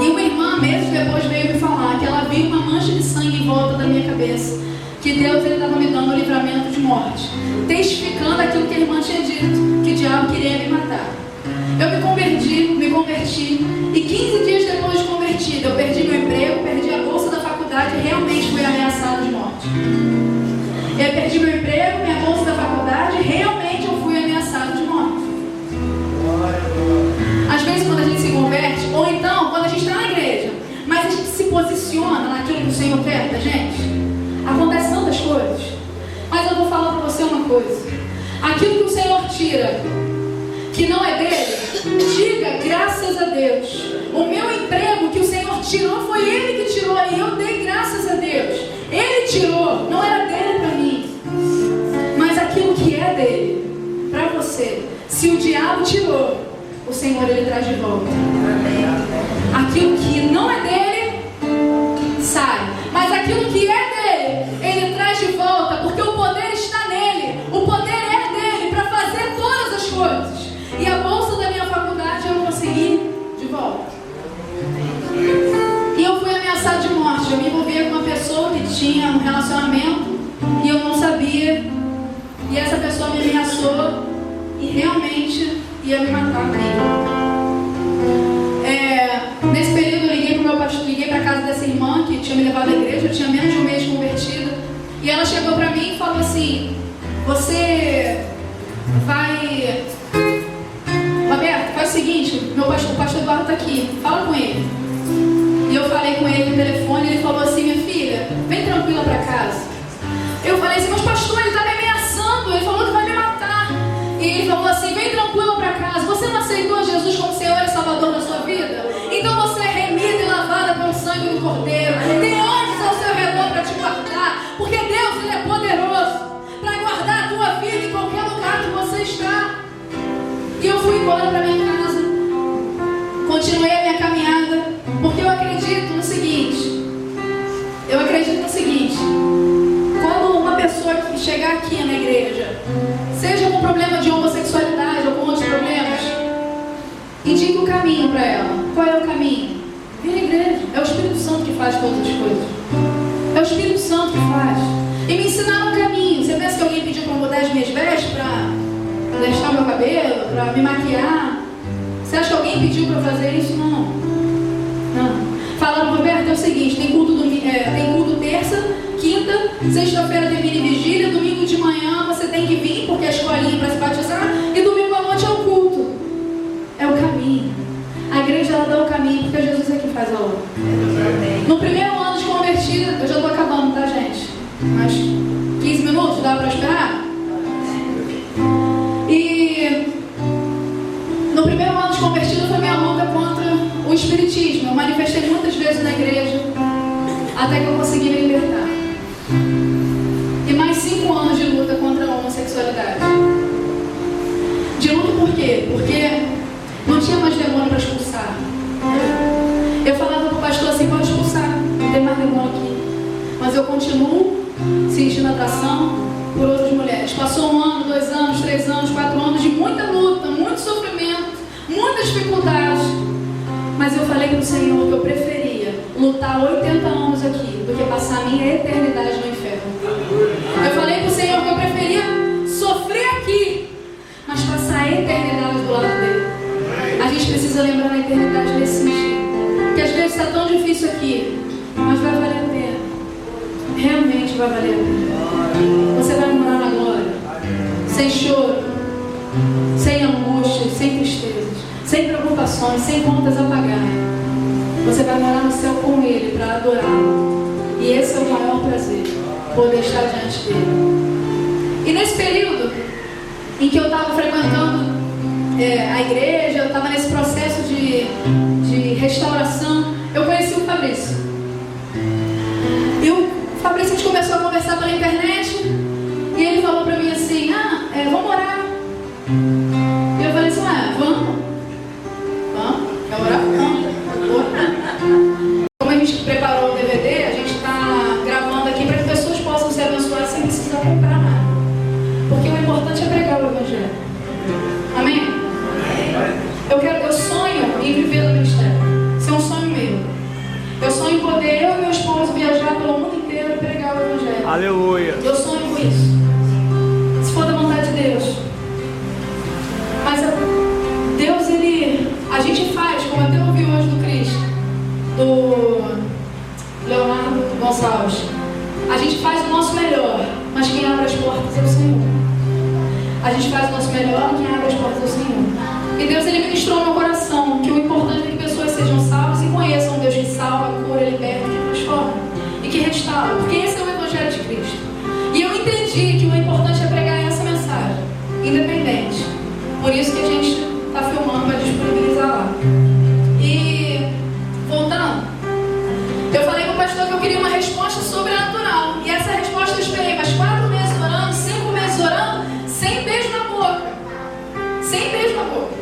E uma irmã, meses depois, veio me falar que ela viu uma mancha de sangue em volta da minha cabeça, que Deus estava me dando um livramento de morte, testificando aquilo que a irmã tinha dito, que o diabo queria me matar. Eu me converti, e 15 dias depois de convertida, eu perdi meu emprego, perdi a bolsa da faculdade e realmente fui ameaçado de morte. Eu perdi meu emprego, minha bolsa da faculdade e realmente eu fui ameaçado de morte. Às vezes quando a gente se converte, ou então quando a gente está na igreja, mas a gente se posiciona naquilo que o Senhor quer da gente, acontecem tantas coisas. Mas eu vou falar para você uma coisa: aquilo que o Senhor tira, que não é dele, diga graças a Deus. O meu emprego que o Senhor tirou, foi Ele que tirou, e eu dei graças a Deus. Ele tirou, não era dele para mim. Mas aquilo que é dele, para você, se o diabo tirou, o Senhor ele traz de volta. Aquilo que não é dele, sai. Mas aquilo que é dele, ele traz de volta, porque o poder está nele. O poder é dele para fazer todas as coisas. E a bolsa da minha faculdade eu consegui de volta. E eu fui ameaçada de morte. Eu me envolvia com uma pessoa que tinha um relacionamento realmente ia me matar mesmo. Nesse período eu liguei para o meu pastor, liguei para a casa dessa irmã que tinha me levado à igreja, eu tinha menos de um mês de convertida, e ela chegou para mim e falou assim: você vai... Roberto, faz o seguinte, o pastor Eduardo está aqui, fala com ele. E eu falei com ele no telefone, ele falou assim: minha filha, vem tranquila para casa. Eu falei assim: mas pastor, ele está me ameaçando, ele falou que vai me matar. E ele falou assim: vem tranquila para casa, você não aceitou Jesus como Senhor e Salvador da sua vida? Então você é remida e lavada pelo sangue do Cordeiro. Tem anjos ao seu redor para te guardar, porque Deus, Ele é poderoso para guardar a tua vida em qualquer lugar que você está. E eu fui embora para minha casa, continuei a minha caminhada, porque eu acredito no seguinte, quando uma pessoa que chegar aqui na igreja, seja com problema de homossexualidade ou com outros problemas, indique o caminho para ela. Qual é o caminho? Vir à igreja. É o Espírito Santo que faz todas as coisas. É o Espírito Santo que faz. E me ensinaram o caminho. Você pensa que alguém pediu para eu mudar as minhas vestes, para deixar meu cabelo, para me maquiar? Você acha que alguém pediu para eu fazer isso? Não. Falaram: Roberto, é o seguinte, tem culto terça, quinta, sexta-feira tem mini vigília, domingo de manhã você tem que vir, porque é a escolinha para se batizar, e domingo à noite é o culto. É o caminho. A igreja, ela dá o caminho, porque Jesus é que faz a obra. No primeiro ano de convertida, eu já estou acabando, tá, gente? Mas 15 minutos, dá para esperar? E no primeiro ano de convertida foi minha luta contra o espiritismo. Eu manifestei muitas vezes na igreja, até que eu consegui me libertar. E mais 5 anos de luta contra a homossexualidade. De luta por quê? Porque não tinha mais demônio para expulsar. Eu falava para o pastor assim: pode expulsar, não tem mais demônio aqui. Mas eu continuo sentindo atração por outras mulheres. Passou 1 ano, 2 anos, 3 anos, 4 anos de muita luta, muito sofrimento, muita dificuldade. Mas eu falei para o Senhor que eu preferia lutar 80 anos aqui do que passar a minha eternidade no inferno. Eu falei para o Senhor que eu preferia sofrer aqui, mas passar a eternidade do lado dele. A gente precisa lembrar na eternidade desse sentido. Que às vezes está tão difícil aqui, mas vai valer a pena. Realmente vai valer a pena. Você vai morar na glória, sem choro, sem angústia, sem tristezas, sem preocupações, sem contas a pagar. Você vai morar no céu com Ele para adorá-lo. E esse é o maior prazer, poder estar diante dele. E nesse período em que eu estava frequentando a igreja, eu estava nesse processo de restauração, eu conheci o Fabrício. E o Fabrício, a gente começou a conversar pela internet, e ele falou para mim assim: vamos orar. E eu falei assim: vamos? Quer orar? Vamos. Como a gente preparou o DVD, a gente está gravando aqui para que pessoas possam ser abençoadas sem precisar comprar nada. Porque o importante é pregar o Evangelho. Amém? Eu sonho em viver no ministério. Isso é um sonho meu. Eu sonho em poder, eu e meu esposo, viajar pelo mundo inteiro e pregar o Evangelho. Aleluia. Eu sonho com isso. Se for da vontade de Deus. Mas Deus, a gente faz, como até ouvi hoje do Cristo, do Leonardo Gonçalves. A gente faz o nosso melhor, mas quem abre as portas é o Senhor. A gente faz o nosso melhor, quem abre as portas é o Senhor. E Deus, Ele ministrou no meu coração que o importante é que pessoas sejam salvas e conheçam um Deus que salva, cura, liberta, que transforma e que restaura. Porque esse é o Evangelho de Cristo. E eu entendi que o importante é pregar essa mensagem, independente. Por isso que a gente está filmando para disponibilizar lá. E, voltando, eu falei para o pastor que eu queria uma resposta sobrenatural. E essa resposta eu esperei mais 4 meses orando, 5 meses orando, sem beijo na boca. Sem beijo na boca.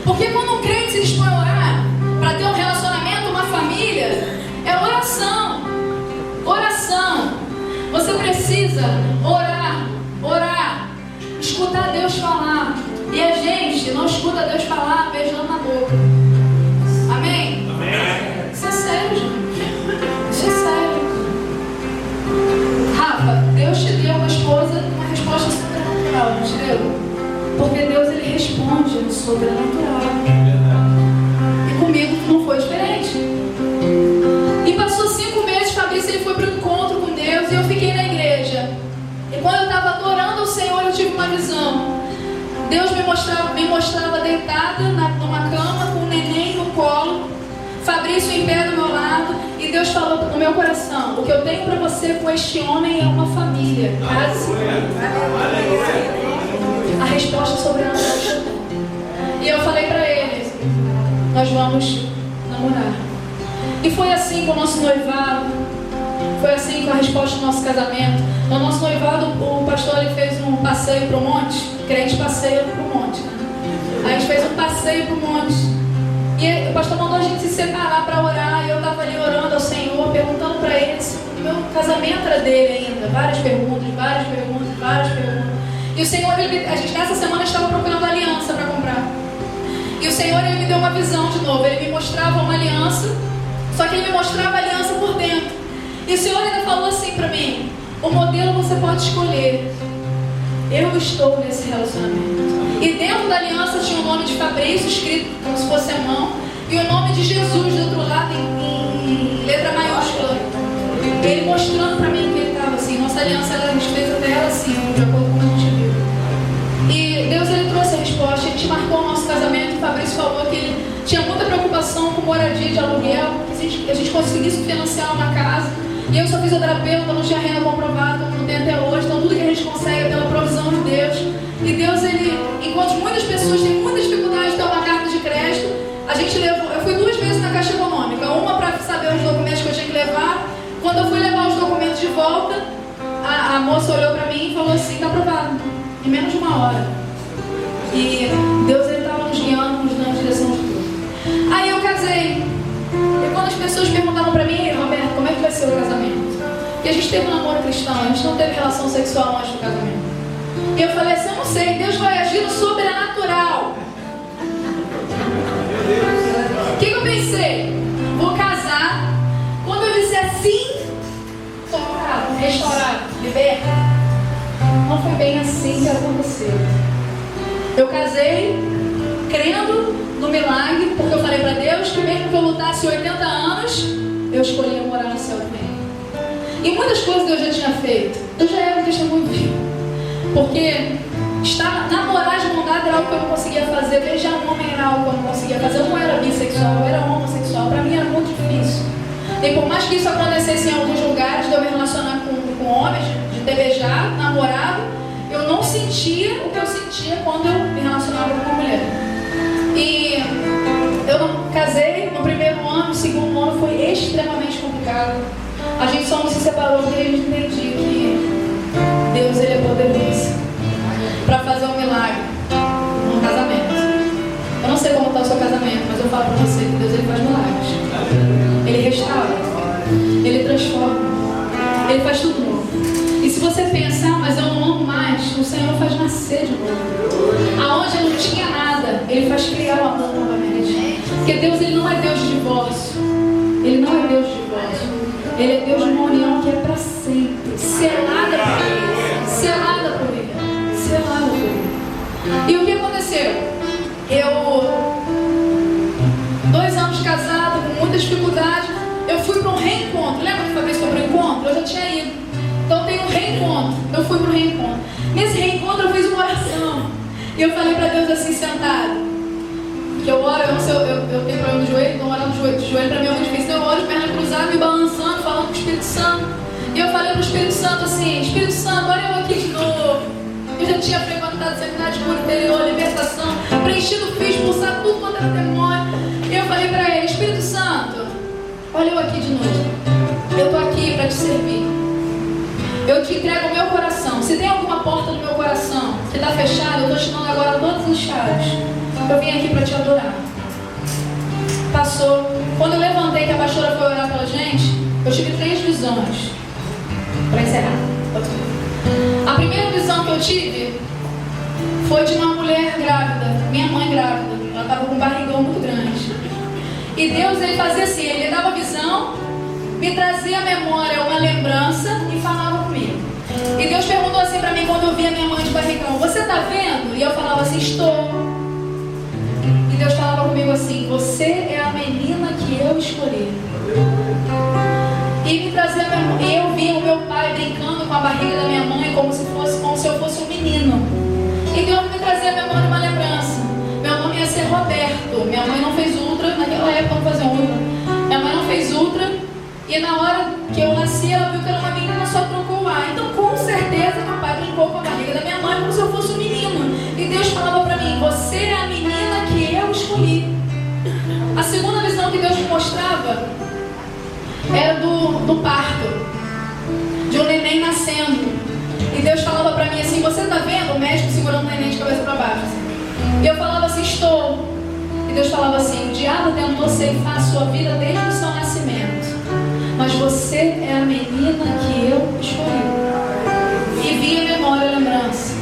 Porque quando um crente se dispõe a orar, para ter um relacionamento, uma família, é oração. Oração. Você precisa orar, escutar Deus falar. E a gente não escuta Deus falar beijando na boca. Amém? Amém. Isso é sério, gente. Isso é sério. Rafa, Deus te deu uma esposa, uma resposta sobrenatural, não te deu? Porque Deus, Ele responde no sobrenatural. E comigo não foi diferente. E passou 5 meses, Fabrício ele foi para o encontro com Deus e eu fiquei na igreja. E quando eu estava adorando ao Senhor, eu tive uma visão. Deus me mostrava deitada numa cama com o neném no colo, Fabrício em pé do meu lado, e Deus falou no meu coração: o que eu tenho para você com este homem é uma família. Case. A resposta sobrenatural chegou. E eu falei para ele: nós vamos namorar. E foi assim com o nosso noivado. Foi assim com a resposta do nosso casamento. No nosso noivado, o pastor ele fez um passeio para o monte. Crente passeia para o monte, né? Aí a gente fez um passeio para o monte. E o pastor mandou a gente se separar para orar. E eu estava ali orando ao Senhor, perguntando para ele se o meu casamento era dele ainda. Várias perguntas. E o Senhor, a gente nessa semana estava procurando aliança para comprar. E o Senhor ele me deu uma visão de novo. Ele me mostrava uma aliança, só que ele me mostrava a aliança por dentro. E o Senhor ainda falou assim para mim: o modelo você pode escolher. Eu estou nesse relacionamento. E dentro da aliança tinha o nome de Fabrício escrito como se fosse a mão, e o nome de Jesus do outro lado em letra maiúscula. Ele mostrando para mim que ele estava assim. Nossa aliança, a gente fez até ela assim, de acordo com o que a gente viu. E Deus ele trouxe a resposta. A gente marcou o nosso casamento. E o Fabrício falou que ele tinha muita preocupação com moradia de aluguel, que a gente conseguisse financiar uma casa. E eu sou fisioterapeuta, não tinha renda comprovada, como não tem até hoje. Então tudo que a gente consegue é pela provisão de Deus. E Deus, ele, enquanto muitas pessoas têm muita dificuldade de ter uma carta de crédito, a gente levou. Eu fui 2 vezes na Caixa Econômica. Uma para saber os documentos que eu tinha que levar. Quando eu fui levar os documentos de volta, a moça olhou para mim e falou assim: está aprovado, em menos de 1 hora. E Deus ele estava nos guiando, nos dando direção de tudo. Aí eu casei. E quando as pessoas perguntavam para mim: Roberto, como é que vai ser o casamento? Porque a gente teve um namoro cristão, a gente não teve relação sexual antes do casamento. E eu falei assim: eu não sei, Deus vai agir no sobrenatural. O que eu pensei? Vou casar. Quando eu disser sim, estou curado, restaurado, liberta. Não foi bem assim que aconteceu. Eu casei crendo no milagre, porque eu falei para Deus que mesmo que eu lutasse 80 anos, eu escolhia morar no céu com Ele. E muitas coisas Deus já tinha feito. Eu já era um testemunho vivo. Porque namorar de mão dada era algo que eu não conseguia fazer. Beijar um homem era algo que eu não conseguia fazer. Eu não era bissexual, eu era homossexual. Para mim era muito difícil. E por mais que isso acontecesse em alguns lugares, de eu me relacionar com homens, de ter beijado, namorado, eu não sentia o que eu sentia quando eu me relacionava com uma mulher. E eu não casei no primeiro ano, no segundo ano foi extremamente complicado. A gente só não se separou porque a gente entendia que Deus ele é poderoso para fazer um milagre no casamento. Eu não sei como está o seu casamento, mas eu falo para você que Deus ele faz milagres. Ele restaura, Ele transforma, Ele faz tudo novo. E se você pensar, mas eu não amo mais, o Senhor faz nascer de novo. Aonde eu não tinha nada, Ele faz criar o amor novamente. Porque Deus ele não é Deus de divórcio. Ele não é Deus de divórcio. Ele é Deus de uma união que é para sempre, selada por Ele, selada por Ele, selada por Ele. E o que aconteceu? Eu 2 anos casado, com muita dificuldade, eu fui para um reencontro. Lembra que foi a vez que eu fui para um encontro? Eu já tinha ido. Então tem um reencontro. Eu fui para um reencontro. Nesse reencontro eu fiz uma oração. E eu falei para Deus assim, sentado. Que eu oro, eu tenho problema no joelho, então orar de joelho para mim é muito difícil. Eu oro de perna cruzada, me balançando, falando com o Espírito Santo. E eu falei para o Espírito Santo assim: Espírito Santo, olha eu aqui de novo. Eu já tinha frequentado a seminário de cura interior, libertação, preenchido o fio, expulsado tudo quanto era demônio. E eu falei para ele: Espírito Santo, olha eu aqui de novo. Eu estou aqui para te servir. Eu te entrego o meu coração. Se tem alguma porta no meu coração que está fechada, eu estou te dando agora todas as chaves. Eu vim aqui para te adorar. Passou. Quando eu levantei, que a pastora foi orar pela gente, eu tive 3 visões. Para encerrar. A primeira visão que eu tive foi de uma mulher grávida, minha mãe grávida. Ela estava com um barrigão muito grande. E Deus, ele fazia assim, ele dava visão, me trazia à memória uma lembrança e falava comigo. E Deus perguntou assim para mim quando eu via minha mãe de barrigão: você está vendo? E eu falava assim: estou. Deus falava comigo assim: você é a menina que eu escolhi. E me trazia eu via o meu pai brincando com a barriga da minha mãe como se eu fosse um menino. E Deus me trazia à memória uma lembrança. Meu nome ia ser Roberto. Minha mãe não fez ultra, naquela época não fazia ultra. Minha mãe não fez ultra. E na hora que eu nasci, ela viu que era uma menina, só trocou o ar. Então, com certeza, meu pai brincou com a barriga da minha mãe como se eu fosse um menino. E Deus falava para mim: você é a menina que eu escolhi. A segunda visão que Deus me mostrava era do parto, de um neném nascendo. E Deus falava para mim assim: você está vendo o médico segurando o neném de cabeça para baixo? Assim. E eu falava assim: estou. E Deus falava assim: o diabo tentou ceifar a sua vida desde o seu nascimento, mas você é a menina que eu escolhi. E vinha a memória, a lembrança.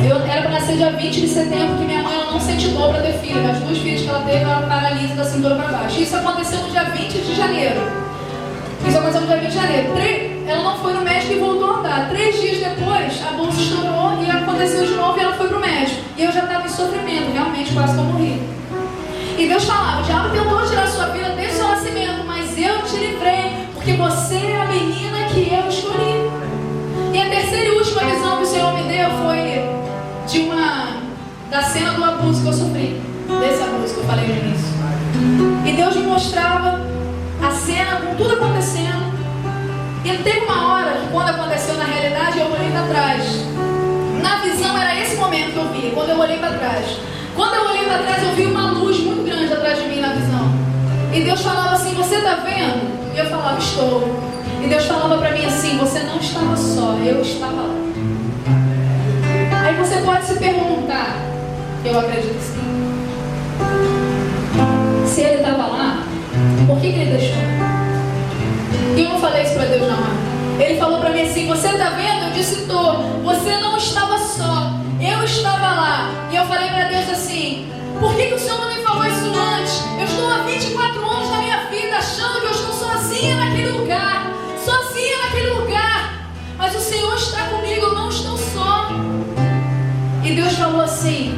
Eu era para nascer dia 20 de setembro, que minha mãe ela não sente dor para ter filho. As 2 filhas que ela teve, ela paralisa da cintura para baixo. Isso aconteceu no dia 20 de janeiro. Ela não foi no médico e voltou a andar. 3 dias depois, a bolsa estourou e aconteceu de novo e ela foi pro médico. E eu já estava em sofrimento, realmente, quase que eu morri. E Deus falava: o diabo tentou tirar a sua vida desde o seu nascimento, mas eu te livrei, porque você é a menina que eu escolhi. E a terceira e última visão que o Senhor me deu foi da cena do abuso que eu sofri, desse abuso que eu falei no início. E Deus me mostrava a cena com tudo acontecendo. E teve uma hora que, quando aconteceu na realidade, eu olhei para trás. Na visão era esse momento que eu vi, quando eu olhei para trás. Quando eu olhei para trás, eu vi uma luz muito grande atrás de mim na visão. E Deus falava assim: você está vendo? E eu falava: estou. E Deus falava para mim assim: você não estava só, eu estava lá. Aí você pode se perguntar, eu acredito que sim, se ele estava lá, por que ele deixou? E eu não falei isso para Deus na hora. Ele falou para mim assim: você está vendo? Eu disse: estou. Você não estava só, eu estava lá. E eu falei para Deus assim: por que o Senhor não me falou isso antes? Eu estou há 24 anos da minha vida achando que eu estou sozinha naquele lugar. Sozinha naquele lugar. Mas o Senhor está comigo, eu não estou só. E Deus falou assim: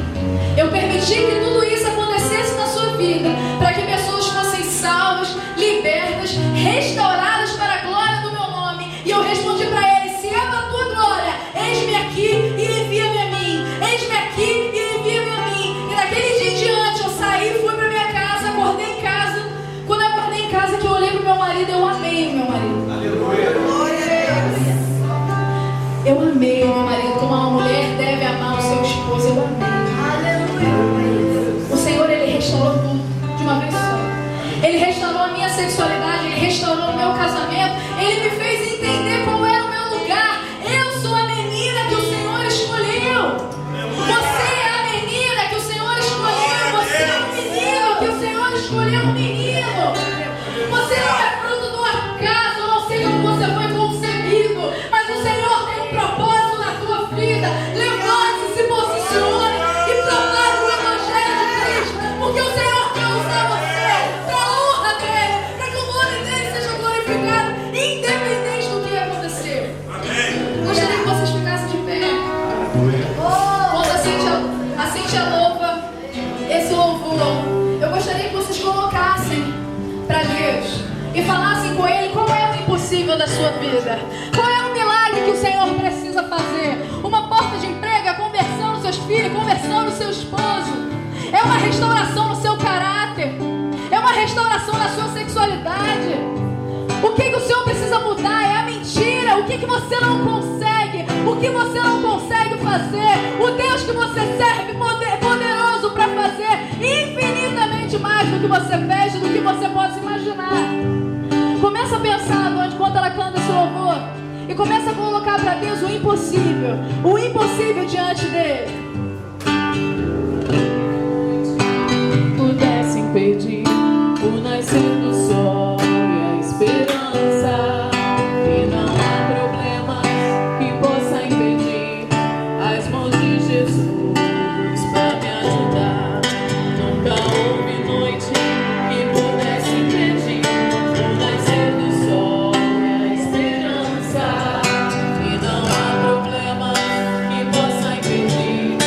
eu permiti que tudo isso acontecesse na sua vida, para que pessoas fossem salvas, libertas, restauradas para a glória do meu nome. E eu respondi para ele: se é para a tua glória, eis-me aqui e envia-me a mim. Eis-me aqui e envia-me a mim. E naquele dia em diante eu saí, fui para minha casa, acordei em casa. Quando eu acordei em casa, que eu olhei para o meu marido, eu amei o meu marido. Aleluia. Eu amei o meu marido como uma mulher deve amar o seu esposo. Eu amei. Aleluia. O Senhor, ele restaurou tudo de uma vez só. Ele restaurou a minha sexualidade, ele restaurou o meu casamento. Ele me fez entender qual era o meu lugar. Eu sou a menina que o Senhor escolheu. Você é a menina que o Senhor escolheu. Você é o menino que o Senhor escolheu, um menino. Você não é fruto do acaso, eu não sei como você foi concebido, mas o Senhor tem um propósito na tua vida. Levante-se, se posicione e proclame o Evangelho de Cristo, porque o Senhor quer usar você para a honra dele, para que o nome dele seja glorificado, independente do que aconteceu. Amém. Gostaria que vocês ficassem de pé. Quando a Cíntia louva esse louvor, eu gostaria que vocês colocassem para Deus e falassem com Ele qual é o impossível da sua vida, qual é o milagre que o Senhor precisa fazer. Uma porta de emprego, a conversão dos seus filhos, conversão do seu esposo, é uma restauração no seu caráter, é uma restauração na sua sexualidade. O que o Senhor precisa mudar é a mentira, o que você não consegue, o que você não consegue fazer. O Deus que você serve é poderoso para fazer infinitamente mais do que você pede, do que você possa imaginar. Começa a pensar enquanto ela canta esse louvor e começa a colocar para Deus o impossível diante dele. Pudesse impedir o nascer do sol e a esperança, e não há problema que possa impedir as mãos de Jesus para me ajudar. Nunca houve noite que pudesse impedir o nascer do sol e a esperança, e não há problema que possa impedir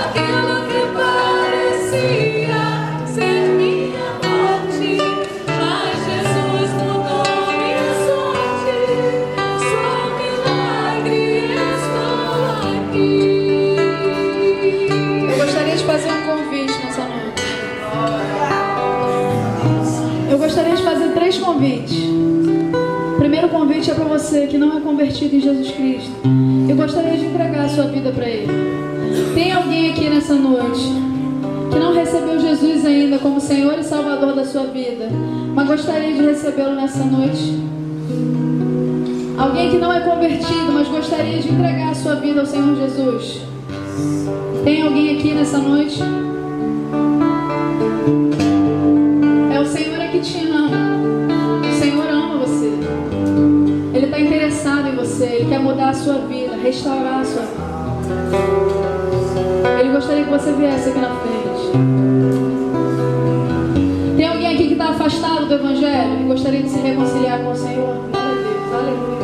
aquilo que parecia ser minha morte, mas Jesus mudou minha sorte. Sou um milagre, estou aqui. Eu gostaria de fazer um convite nessa noite. Eu gostaria de fazer 3 convites. O primeiro convite é para você que não é convertido em Jesus Cristo. Eu gostaria de entregar a sua vida para Ele. Tem alguém aqui nessa noite que não recebeu Jesus ainda como Senhor e Salvador da sua vida, mas gostaria de recebê-lo nessa noite? Alguém que não é convertido, mas gostaria de entregar a sua vida ao Senhor Jesus? Tem alguém aqui nessa noite? É o Senhor que te ama. O Senhor ama você. Ele está interessado em você. Ele quer mudar a sua vida, restaurar a sua vida. Ele gostaria que você viesse aqui na frente. Tem alguém aqui que está afastado do Evangelho e gostaria de se reconciliar com o Senhor? Glória a Deus, aleluia.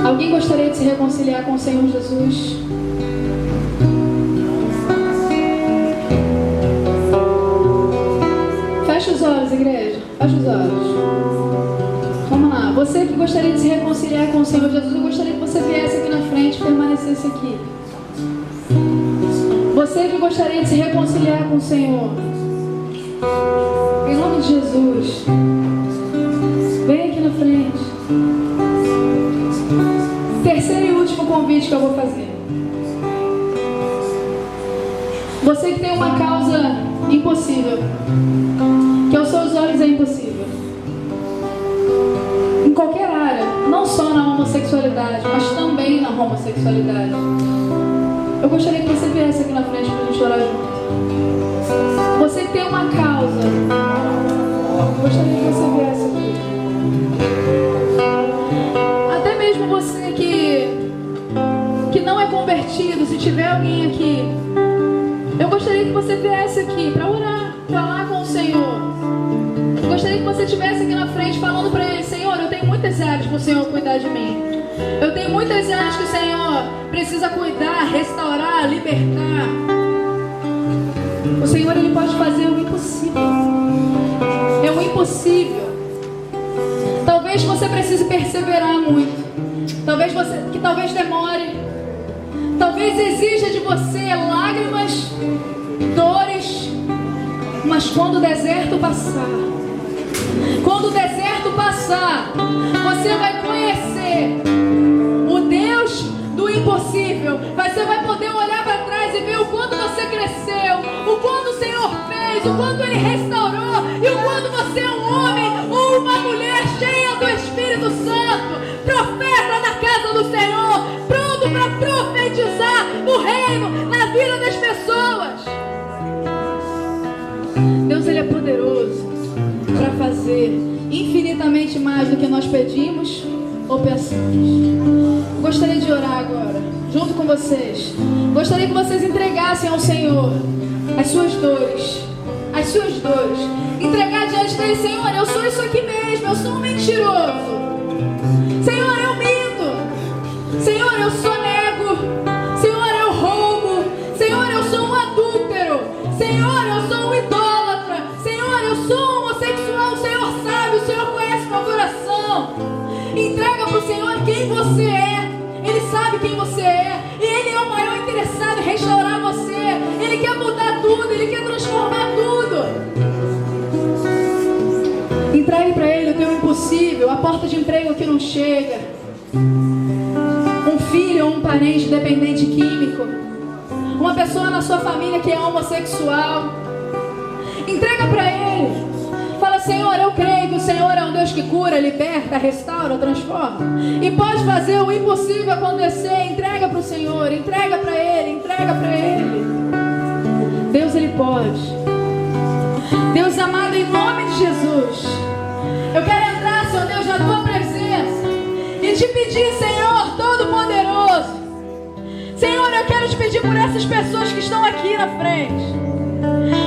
Alguém gostaria de se reconciliar com o Senhor Jesus? Fecha os olhos, igreja. Fecha os olhos. Vamos lá. Você que gostaria de se reconciliar com o Senhor Jesus, eu gostaria que você viesse aqui na frente e permanecesse aqui. Você que gostaria de se reconciliar com o Senhor, em nome de Jesus, vem aqui na frente. Terceiro e último convite que eu vou fazer. Você que tem uma causa impossível, que aos seus olhos é impossível, em qualquer área, não só na homossexualidade, mas também na homossexualidade, eu gostaria que você viesse aqui na frente para a gente orar junto. Você que tem uma causa, eu gostaria que você viesse aqui. Até mesmo você que não é convertido, se tiver alguém aqui, eu gostaria que você viesse aqui para orar, falar com o Senhor. Eu gostaria que você estivesse aqui na frente falando para Ele: Senhor, eu tenho muitas áreas para o Senhor cuidar de mim. Eu tenho muitas áreas que o Senhor precisa cuidar, restaurar, libertar. O Senhor, Ele pode fazer o impossível. É o impossível. Talvez você precise perseverar muito. Talvez demore. Talvez exija de você lágrimas, dores. Mas quando o deserto passar, você vai conhecer o Deus do impossível. Você vai poder olhar para trás e ver o quanto você cresceu, o quanto o Senhor fez, o quanto Ele restaurou, e o quanto você é um homem ou uma mulher cheia do Espírito Santo, profeta na casa do Senhor, pronto para profetizar o reino na vida das pessoas. Deus, Ele é poderoso para fazer infinitamente mais do que nós pedimos ou pensamos. Gostaria de orar agora, junto com vocês. Gostaria que vocês entregassem ao Senhor as suas dores. Entregar diante dele: Senhor, eu sou isso aqui mesmo, eu sou um mentiroso. Senhor, eu minto. Senhor, eu sonego. Senhor, eu roubo. Senhor, eu sou um adúltero. Senhor, eu sou um idólatra. Senhor, eu sou um homossexual. O Senhor sabe, o Senhor conhece meu coração. Entrega para o Senhor quem você é. Ele sabe quem você é. E Ele é o maior interessado em restaurar você. Ele quer mudar tudo. Ele quer transformar tudo. Entregue para Ele o teu impossível. A porta de emprego que não chega. Um filho ou um parente dependente químico. Uma pessoa na sua família que é homossexual. Entrega para Ele. Fala: Senhor, eu creio que o Senhor é um Deus que cura, liberta, restaura, transforma. E pode fazer o impossível acontecer. Entrega para o Senhor, entrega para Ele, entrega para Ele. Deus, Ele pode. Deus amado, em nome de Jesus, eu quero entrar, Senhor Deus, na Tua presença e te pedir, Senhor Todo-Poderoso. Senhor, eu eu quero te pedir por essas pessoas que estão aqui na frente,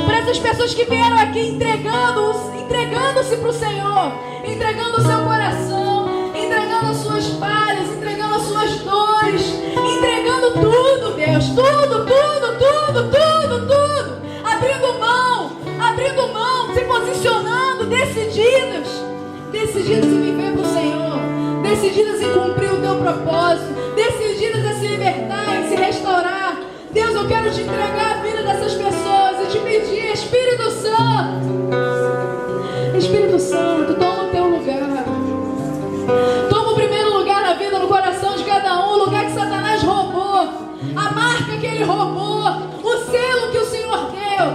por essas pessoas que vieram aqui entregando-se para o Senhor, entregando o seu coração, entregando as suas falhas, entregando as suas dores, entregando tudo, Deus, tudo, abrindo mão, se posicionando, decididos em viver para o Senhor, decididas em cumprir o teu propósito, decididas a se libertar, em se restaurar. Deus, eu quero te entregar a vida dessas pessoas e te pedir, Espírito Santo, toma o teu lugar. Toma o primeiro lugar na vida, no coração de cada um, o lugar que Satanás roubou, a marca que ele roubou, o selo que o Senhor deu.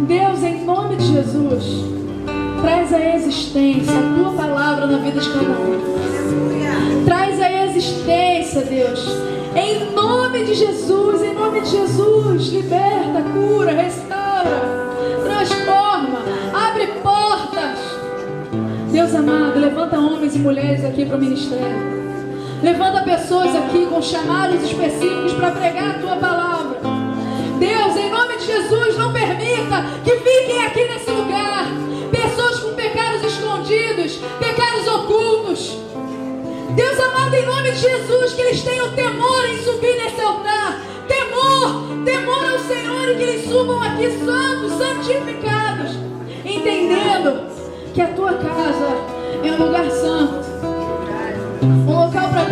Deus, em nome de Jesus, traz a existência, a tua palavra na vida de cada um. Traz a existência, Deus. Em nome de Jesus, liberta, cura, restaura, transforma, abre portas. Deus amado, levanta homens e mulheres aqui para o ministério. Levanta pessoas aqui com chamados específicos para pregar a tua palavra. Deus, em nome de Jesus, não permita que fiquem aqui nesse lugar pessoas com pecados escondidos, pecados ocultos. Deus amado, em nome de Jesus, que eles tenham temor em subir nesse altar. Temor ao Senhor, e que eles subam aqui santos, santificados, entendendo que a tua casa é um lugar santo, um local para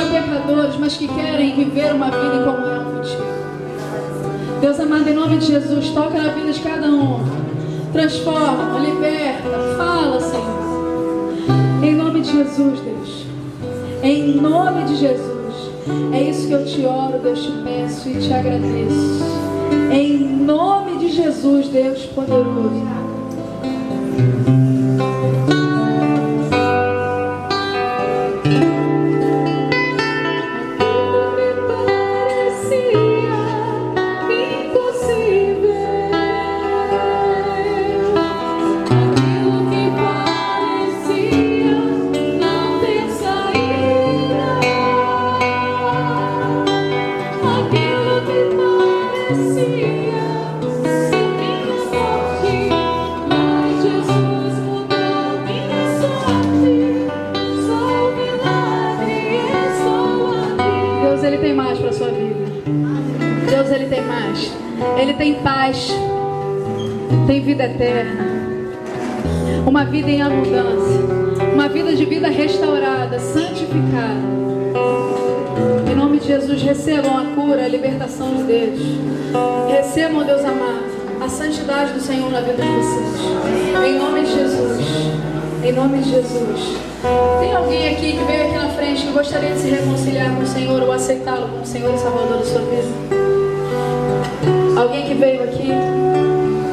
pecadores, mas que querem viver uma vida em comunhão contigo. Deus amado, em nome de Jesus, toca na vida de cada um, transforma, liberta, fala, Senhor. Em nome de Jesus, Deus. Em nome de Jesus. É isso que eu te oro, Deus, te peço e te agradeço. Em nome de Jesus, Deus poderoso. Ele tem paz, tem vida eterna, uma vida em abundância, uma vida de vida restaurada, santificada. Em nome de Jesus, recebam a cura, a libertação de Deus. Recebam, Deus amado, a santidade do Senhor na vida de vocês. Em nome de Jesus. Em nome de Jesus. Tem alguém aqui que veio aqui na frente que gostaria de se reconciliar com o Senhor ou aceitá-lo como Senhor e Salvador da sua vida? Alguém que veio aqui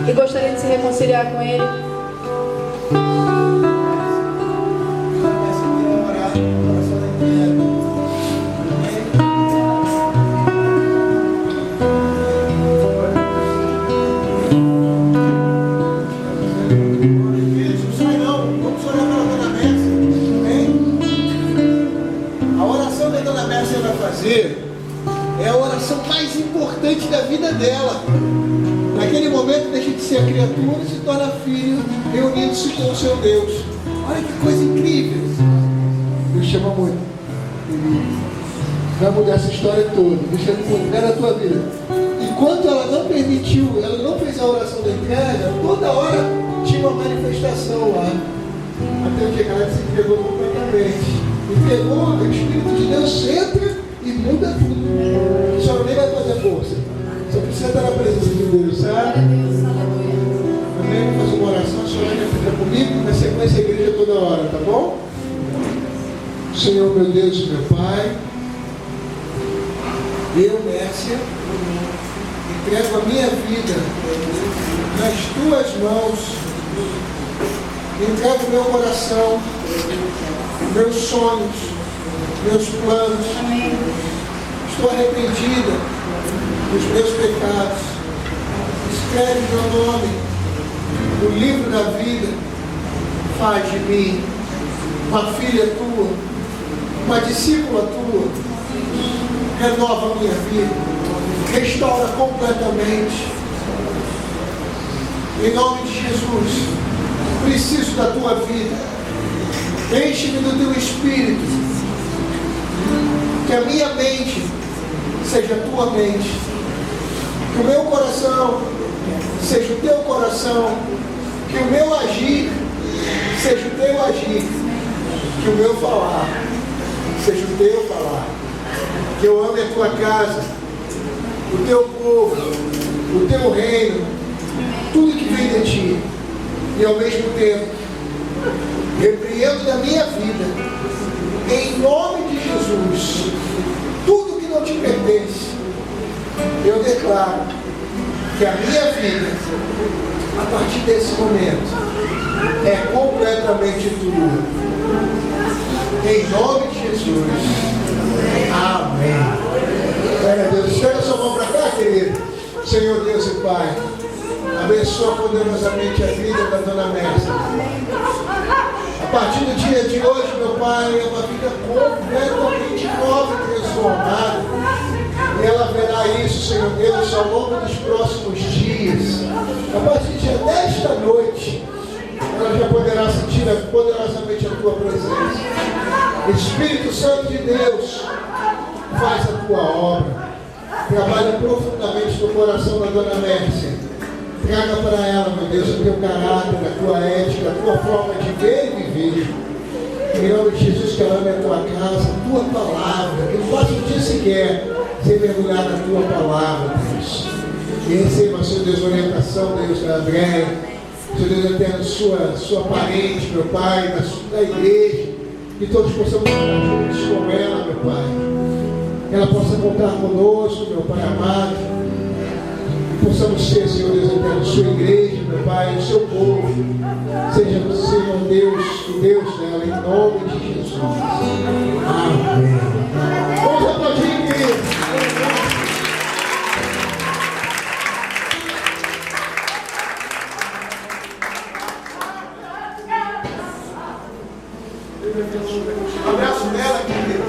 e gostaria de se reconciliar com Ele? É a oração mais importante da vida dela. Naquele momento deixa de ser a criatura e se torna filho, reunindo-se com o seu Deus. Olha que coisa incrível. Deus chama muito. Vai mudar essa história toda. Deixa ele mudar a tua vida. Enquanto ela não permitiu, ela não fez a oração da entrega, toda hora tinha uma manifestação lá. Até que ela se entregou completamente. Entregou, o Espírito de Deus entra e muda tudo. A senhora nem vai fazer força. Só precisa estar na presença de Deus, sabe? Amém? Vamos fazer uma oração. A senhora vai ficar comigo. Na sequência, a igreja toda hora, tá bom? Senhor, meu Deus e meu Pai, eu, Mércia, entrego a minha vida nas tuas mãos. Entrego meu coração, meus sonhos, meus planos. Amém. Estou arrependida dos meus pecados. Escreve meu nome no livro da vida. Faz de mim uma filha tua, uma discípula tua, renova a minha vida, restaura completamente. Em nome de Jesus, preciso da tua vida. Enche-me do teu espírito. Que a minha mente seja a tua mente. Que o meu coração seja o teu coração. Que o meu agir seja o teu agir. Que o meu falar seja o teu falar. Que eu ame a tua casa, o teu povo, o teu reino, tudo que vem de ti. E ao mesmo tempo, repreendo da minha vida, em nome de Jesus, tudo que não te pertence. Eu declaro que a minha vida, a partir desse momento, é completamente tua. Em nome de Jesus. Amém. Glória a Deus. Estenda sua mão para cá, querido. Senhor Deus e Pai, abençoa poderosamente a vida da dona Mércia. A partir do dia de hoje, meu Pai, é uma vida completamente nova e transformada. E ela verá isso, Senhor Deus, ao longo dos próximos dias. A partir desta noite, ela já poderá sentir poderosamente a tua presença. Espírito Santo de Deus, faz a tua obra. Trabalha profundamente no coração da dona Mércia. Traga para ela, meu Deus, o teu caráter, a tua ética, a tua forma de ver e viver. Em nome de Jesus, que ela ame a tua casa, a tua palavra. Que não faça um dia sequer sem mergulhar na tua palavra, Deus. E receba, Senhor Deus, orientação, Deus, da Andréia. Senhor Deus, eterno, sua parente, meu Pai, da igreja. Que todos possamos estar juntos com ela, meu Pai. Que ela possa contar conosco, meu Pai amado. Que possamos ser, Senhor Deus eterno, sua igreja, meu Pai, o seu povo. Seja o Senhor Deus, o Deus dela, em nome de Jesus. Amém. Vamos aplaudir, queridos. Abraço dela, querido.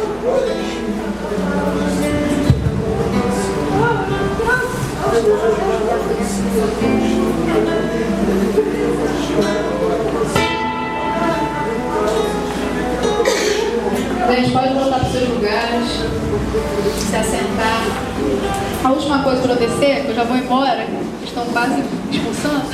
Gente, pode voltar para os seus lugares, se assentar. A última coisa para eu descer, que eu já vou embora, estão quase expulsando.